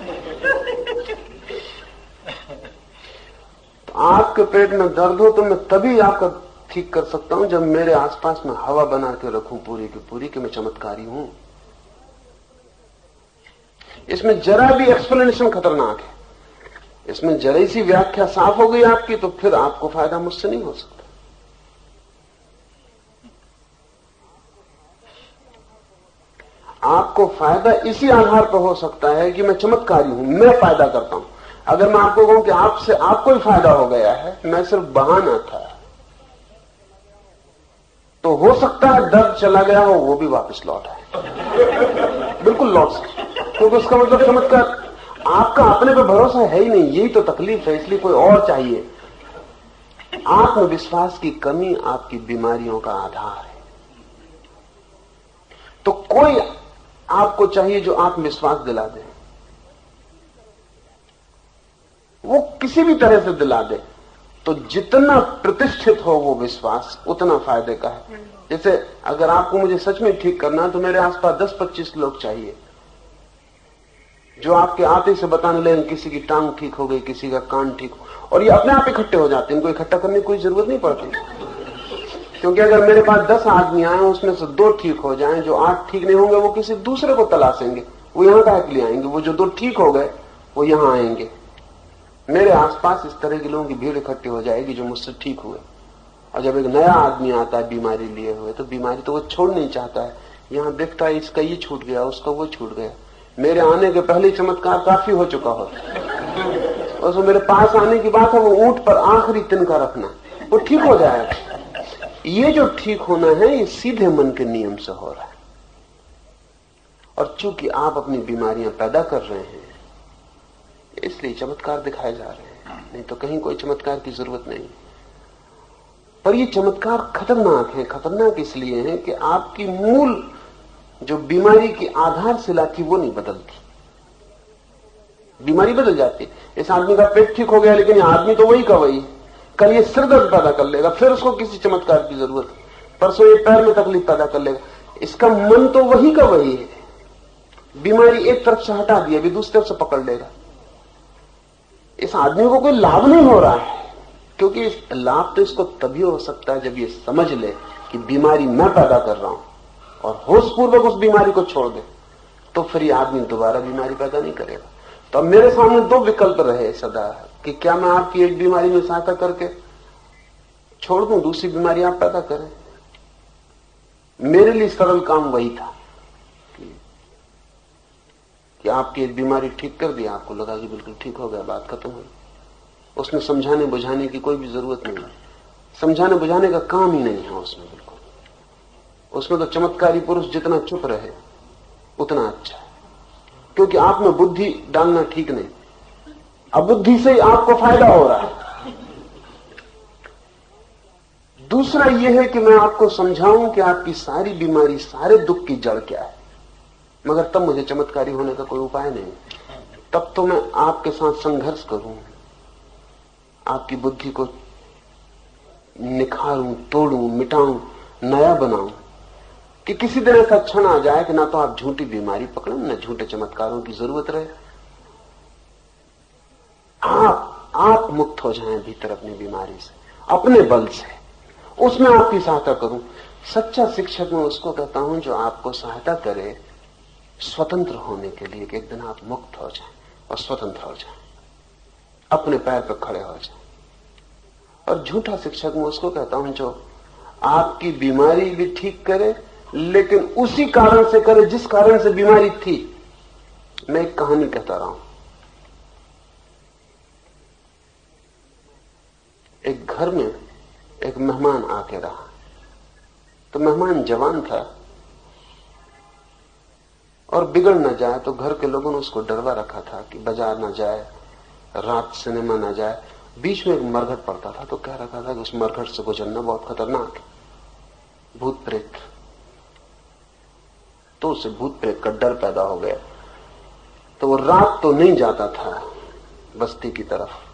तो आपके पेट में दर्द हो तो मैं तभी आपका ठीक कर सकता हूं जब मेरे आसपास में हवा बना के रखूं पूरी की पूरी कि मैं चमत्कारी हूं। इसमें जरा भी एक्सप्लेनेशन खतरनाक है। इसमें जरा सी व्याख्या साफ हो गई आपकी तो फिर आपको फायदा मुझसे नहीं हो सकता। आपको फायदा इसी आधार पर हो सकता है कि मैं चमत्कारी हूं, मैं फायदा करता हूं। अगर मैं आपको कहूं कि आपसे आपको ही फायदा हो गया है, मैं सिर्फ बहाना था, तो हो सकता है दर्द चला गया हो वो भी वापस लौट आए, बिल्कुल लौट सकता, क्योंकि उसका मतलब चमत्कार आपका अपने पे भरोसा है ही नहीं। यही तो तकलीफ है, इसलिए कोई और चाहिए। आत्मविश्वास की कमी आपकी बीमारियों का आधार है। तो कोई आपको चाहिए जो आत्मविश्वास दिला दे, वो किसी भी तरह से दिला दे, तो जितना प्रतिष्ठित हो वो विश्वास उतना फायदे का है। जैसे अगर आपको मुझे सच में ठीक करना है तो मेरे आसपास 10-25 लोग चाहिए जो आपके आते से बताने लगे किसी की टांग ठीक हो गई, किसी का कान ठीक हो, और ये अपने आप इकट्ठे हो जाते हैं। इनको इकट्ठा करने की कोई जरूरत नहीं पड़ती, क्योंकि अगर मेरे पास 10 आदमी आए उसमें से 2 ठीक हो जाएं, जो 8 ठीक नहीं होंगे वो किसी दूसरे को तलाशेंगे, वो यहां का ले आएंगे। वो जो 2 ठीक हो गए वो यहां आएंगे। मेरे आसपास इस तरह के लोगों की भीड़ इकट्ठी हो जाएगी जो मुझसे ठीक हुए। और जब एक नया आदमी आता है बीमारी लिए हुए, तो बीमारी तो वो छोड़ नहीं चाहता है। यहां देखता है इसका ये छूट गया, उसका वो छूट गया। मेरे आने के पहले चमत्कार काफी हो चुका होता, और मेरे पास आने की बात है वो ऊंट पर आखिरी तिनका रखना, वो ठीक हो जाएगा। ये जो ठीक होना है ये सीधे मन के नियम से हो रहा है। और चूंकि आप अपनी बीमारियां पैदा कर रहे हैं इसलिए चमत्कार दिखाए जा रहे हैं, नहीं तो कहीं कोई चमत्कार की जरूरत नहीं। पर ये चमत्कार खतरनाक है। खतरनाक इसलिए है कि आपकी मूल जो बीमारी की आधारशिला थी वो नहीं बदलती। बीमारी बदल जाती है। इस आदमी का पेट ठीक हो गया लेकिन ये आदमी तो वही का वही, कल ये सिरदर्द पैदा कर लेगा, फिर उसको किसी चमत्कार की जरूरत है। परसों ये पैर में तकलीफ पैदा कर लेगा, इसका मन तो वही का वही है। बीमारी एक तरफ से हटा दी, अभी दूसरी तरफ से पकड़ लेगा। इस आदमी को कोई लाभ नहीं हो रहा है, क्योंकि इस लाभ तो इसको तभी हो सकता है जब ये समझ ले कि बीमारी मैं पैदा कर रहा हूं और होशपूर्वक उस बीमारी को छोड़ दे, तो फिर ये आदमी दोबारा बीमारी पैदा नहीं करेगा। तो अब मेरे सामने 2 विकल्प रहे सदा कि क्या मैं आपकी एक बीमारी में सहायता करके छोड़ दूं, दूसरी बीमारी आप पैदा करें। मेरे लिए सरल काम वही था कि आपकी एक बीमारी ठीक कर दी, आपको लगा कि बिल्कुल ठीक हो गया, बात खत्म हो। उसमें समझाने बुझाने की कोई भी जरूरत नहीं है, समझाने बुझाने का काम ही नहीं है उसमें बिल्कुल। उसमें तो चमत्कारी पुरुष जितना चुप रहे उतना अच्छा है, क्योंकि आप में बुद्धि डालना ठीक नहीं, अबुद्धि से ही आपको फायदा हो रहा है। दूसरा यह है कि मैं आपको समझाऊं कि आपकी सारी बीमारी, सारे दुख की जड़ क्या है, मगर तब मुझे चमत्कारी होने का कोई उपाय नहीं। तब तो मैं आपके साथ संघर्ष करूं, आपकी बुद्धि को निखारूं, तोड़ूं, मिटाऊं, नया बनाऊं, कि किसी दिन ऐसा क्षण आ जाए कि ना तो आप झूठी बीमारी पकड़ें, ना झूठे चमत्कारों की जरूरत रहे। आप मुक्त हो जाएं भीतर अपनी बीमारी से, अपने बल से। उसमें आपकी सहायता करूं। सच्चा शिक्षक मैं उसको कहता हूं जो आपको सहायता करे स्वतंत्र होने के लिए, कि एक दिन आप मुक्त हो जाएं और स्वतंत्र हो जाएं, अपने पैर पर खड़े हो जाएं। और झूठा शिक्षक मैं उसको कहता हूं जो आपकी बीमारी भी ठीक करे, लेकिन उसी कारण से करे जिस कारण से बीमारी थी। मैं एक कहानी कहता रहा हूं। एक घर में एक मेहमान आके रहा, तो मेहमान जवान था और बिगड़ न जाए तो घर के लोगों ने उसको डरवा रखा था कि बाजार न जाए, रात सिनेमा न जाए। बीच में एक मरघट पड़ता था तो कह रखा था कि उस मरघट से गुजरना बहुत खतरनाक है, भूत प्रेत। तो उसे भूत प्रेत का डर पैदा हो गया, तो वो रात तो नहीं जाता था बस्ती की तरफ,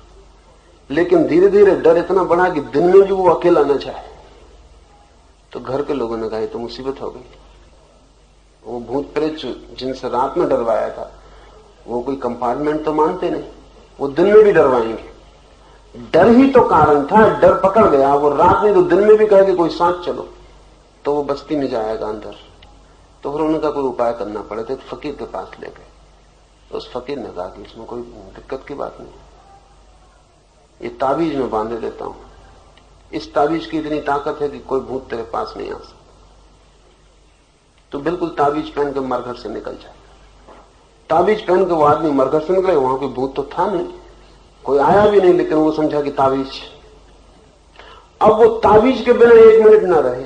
लेकिन धीरे धीरे डर इतना बढ़ा कि दिन में भी वो अकेला न जाए। तो घर के लोगों ने कहा ये तो मुसीबत हो गई। वो भूत प्रेत जिनसे रात में डरवाया था वो कोई कंपार्टमेंट तो मानते नहीं, वो दिन में भी डरवाएंगे। डर ही तो कारण था, डर पकड़ गया। वो रात नहीं तो दिन में भी कहे कि कोई साथ चलो, तो वो बस्ती में जाएगा अंदर। तो फिर उनका कोई उपाय करना पड़े, तो एक फकीर के पास ले गए। तो उस फकीर ने कहा कि इसमें कोई दिक्कत की बात नहीं, ये ताबीज में बांधे देता हूं, इस ताबीज की इतनी ताकत है कि कोई भूत तेरे पास नहीं आ सकता। तो बिल्कुल ताबीज पहन के मरघट से निकल जाए। ताबीज पहन के वो आदमी मरघट से निकले, वहां कोई भूत तो था नहीं, कोई आया भी नहीं, लेकिन वो समझा कि ताबीज। अब वो ताबीज के बिना एक मिनट ना रहे,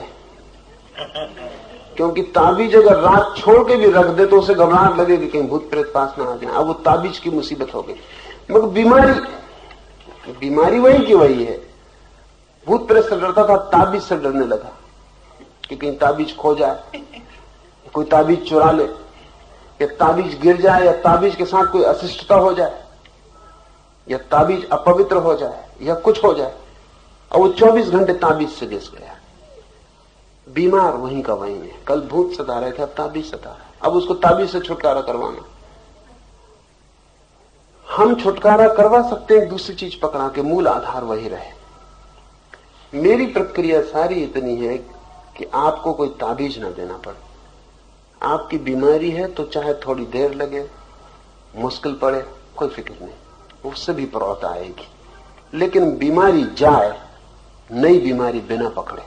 क्योंकि ताबीज अगर रात छोड़ के भी रख दे तो उसे घबराहट लगे कि कहीं भूत प्रेत पास ना आ जाए। अब वो ताबीज की मुसीबत हो गई। मगर बीमारी वही की वही है। भूत प्रेत से डरता था, ताबीज से डरने लगा कि कहीं ताबीज खो जाए, कोई ताबीज चुरा ले, या ताबीज गिर जाए, या ताबीज के साथ कोई अशिष्टता हो जाए, या ताबीज अपवित्र हो जाए, या कुछ हो जाए। और वो 24 घंटे ताबीज से घिस गया। बीमार वहीं का वहीं है। कल भूत सता रहे थे, अब ताबीज सता रहा है। अब उसको ताबीज से छुटकारा करवाना। हम छुटकारा करवा सकते हैं दूसरी चीज पकड़ा के, मूल आधार वही रहे। मेरी प्रक्रिया सारी इतनी है कि आपको कोई ताबीज ना देना पड़े। आपकी बीमारी है तो चाहे थोड़ी देर लगे, मुश्किल पड़े, कोई फिक्र नहीं, उससे भी प्रौता आएगी। लेकिन बीमारी जाए, नई बीमारी बिना पकड़े।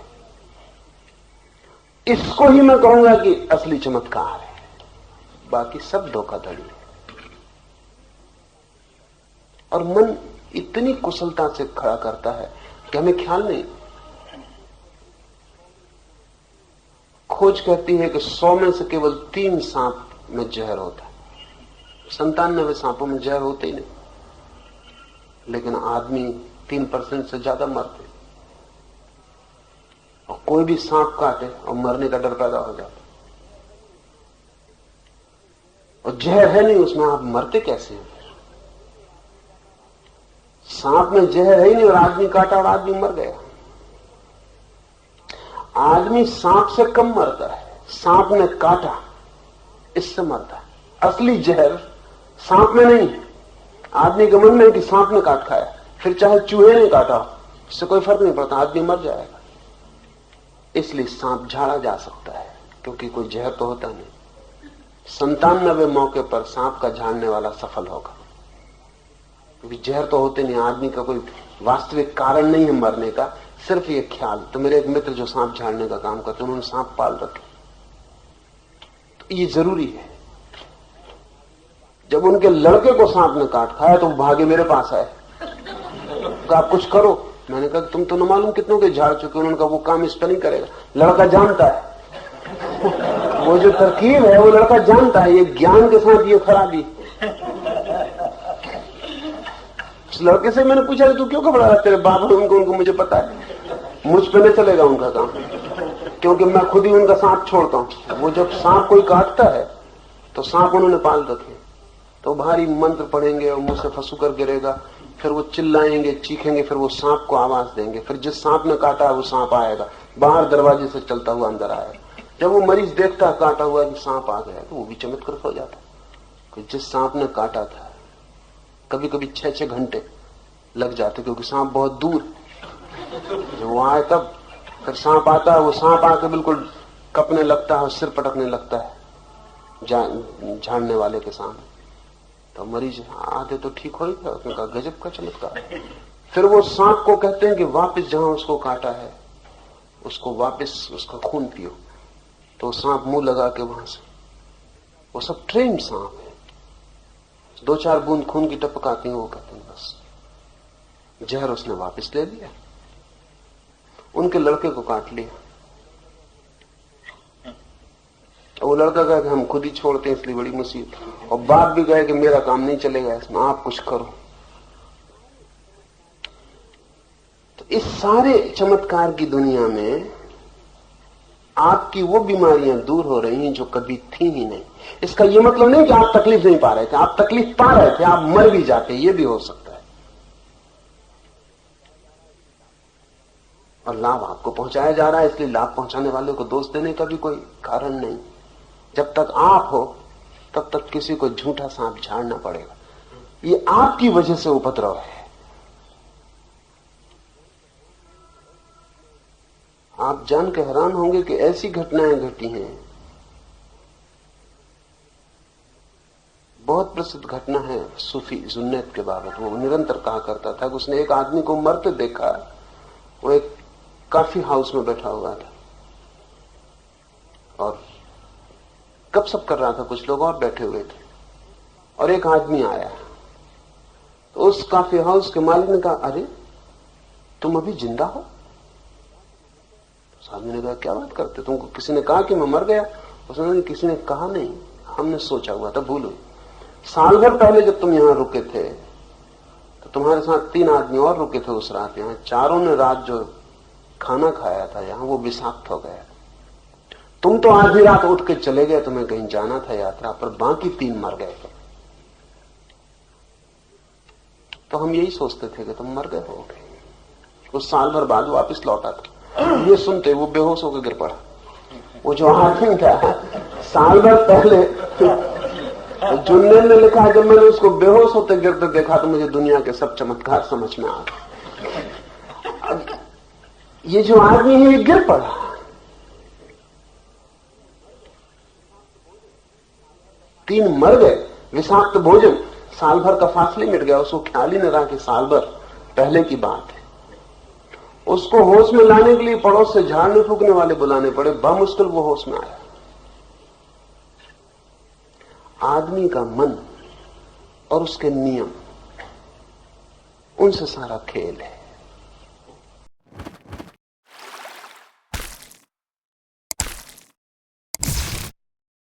इसको ही मैं कहूंगा कि असली चमत्कार है, बाकी सब धोखाधड़ी है। और मन इतनी कुशलता से खड़ा करता है कि हमें ख्याल नहीं। खोज कहती है कि 100 में से केवल 3 सांप में जहर होता है, 97 सांपों में जहर होते ही नहीं। लेकिन आदमी 3% से ज्यादा मरते, और कोई भी सांप काटे और मरने का डर पैदा हो जाता। और जहर है नहीं उसमें, आप मरते कैसे हैं? सांप में जहर है ही नहीं और आदमी काटा और आदमी मर गया। आदमी सांप से कम मरता है, सांप ने काटा इससे मरता है। असली जहर सांप में नहीं है। आदमी के मन में है कि सांप ने काट खाया, फिर चाहे चूहे ने काटा, इससे कोई फर्क नहीं पड़ता, आदमी मर जाएगा। इसलिए सांप झाड़ा जा सकता है, क्योंकि कोई जहर तो होता नहीं। 97 मौके पर सांप का झाड़ने वाला सफल होगा, क्योंकि जहर तो होते नहीं। आदमी का कोई वास्तविक कारण नहीं है मरने का, सिर्फ ये ख्याल। तो मेरे एक मित्र जो सांप झाड़ने का काम करते, उन्होंने सांप पाल रखे। तो ये जरूरी है। जब उनके लड़के को सांप ने काट खाया तो वो भागे मेरे पास आए, तो आप कुछ करो। मैंने कहा तुम तो न मालूम कितनों के झाड़ चुके। उन्होंने कहा वो काम इस पर नहीं करेगा, लड़का जानता है। वो जो तरकीब है वो लड़का जानता है, ये ज्ञान के साथ ये खराबी। उस लड़के से मैंने पूछा तू क्यों घबरा रहा, तेरे बाप है उनको मुझे पता है, मुझ पे नहीं चलेगा उनका काम, क्योंकि मैं खुद ही उनका सांप छोड़ता हूं। वो जब सांप कोई काटता है तो सांप उन्होंने पाल रखे, तो भारी मंत्र पढ़ेंगे और मुंह से फंसू कर गिरेगा, फिर वो चिल्लाएंगे चीखेंगे, फिर वो सांप को आवाज देंगे, फिर जिस सांप ने काटा है वो सांप आएगा, बाहर दरवाजे से चलता हुआ अंदर आएगा। जब वो मरीज देखता है काटा हुआ कि सांप आ गया तो वो भी चमत्कृत हो जाता कि जिस सांप ने काटा था। कभी कभी 6-6 घंटे लग जाते क्योंकि सांप बहुत दूर, जब वो आए तब फिर सांप आता है, वो सांप आके बिल्कुल कपने लगता है और सिर पटकने लगता है झाड़ने वाले के सामने। तो मरीज आधे तो ठीक हो ही गया, उसने कहा गजब का चमत्कार। फिर वो सांप को कहते हैं कि वापस जहां उसको काटा है उसको वापस उसका खून पियो, तो सांप मुंह लगा के वहां से, वो सब ट्रेन सांप है, 2-4 बूंद खून की टपक आती है, वो कहते हैं बस जहर उसने वापस ले लिया। उनके लड़के को काट लिया, वो लड़का कहा कि हम खुद ही छोड़ते हैं इसलिए बड़ी मुसीबत, और बाप भी कहे कि मेरा काम नहीं चलेगा इसमें, आप कुछ करो। तो इस सारे चमत्कार की दुनिया में आपकी वो बीमारियां दूर हो रही हैं जो कभी थी ही नहीं। इसका ये मतलब नहीं कि आप तकलीफ नहीं पा रहे थे, आप तकलीफ पा रहे थे, आप मर भी जाते, ये भी हो सकता है, और लाभ आपको पहुंचाया जा रहा है, इसलिए लाभ पहुंचाने वाले को दोष देने का भी कोई कारण नहीं। जब तक आप हो तब तक किसी को झूठा सांप झाड़ना पड़ेगा, ये आपकी वजह से उपद्रव है। आप जान के हैरान होंगे कि ऐसी घटनाएं घटी हैं। बहुत प्रसिद्ध घटना है सूफी जुन्नैद के बाबत। वो निरंतर कहा करता था कि उसने एक आदमी को मरते देखा। वो एक कॉफी हाउस में बैठा हुआ था और गपशप कर रहा था, कुछ लोग और बैठे हुए थे, और एक आदमी आया। तो उस कॉफी हाउस के मालिक ने कहा, अरे तुम अभी जिंदा हो? उस आदमी ने कहा, क्या बात करते, तुमको किसी ने कहा कि मैं मर गया? उसने कहा, किसी ने कहा नहीं, हमने सोचा हुआ था, भूलो। साल भर पहले जब तुम यहां रुके थे तो तुम्हारे साथ 3 आदमी और रुके थे उस रात यहां, चारों ने रात जो खाना खाया था यहां वो विषाक्त हो गया। तुम तो आधी रात उठ के चले गए, तुम्हें कहीं जाना था यात्रा पर, बाकी 3 मर गए। तो हम यही सोचते थे कि तुम मर गए होगे। उस साल भर बाद वापस लौटा था, ये सुनते वो बेहोश होकर गिर पड़ा। वो जो आदमी था साल भर पहले, जुन्नैद ने लिखा, जब मैंने उसको बेहोश होते गिरते देखा तो मुझे दुनिया के सब चमत्कार समझ में आ गए। ये जो आदमी है ये गिर पड़ा। तीन मर गए, विषाक्त भोजन, साल भर का फासले मिट गया। उसको ख्याल ही न रहा कि साल भर पहले की बात है। उसको होश में लाने के लिए पड़ोस से झाड़ने फूकने वाले बुलाने पड़े, बमुश्किल वो होश में आया। आदमी का मन और उसके नियम, उनसे सारा खेल है।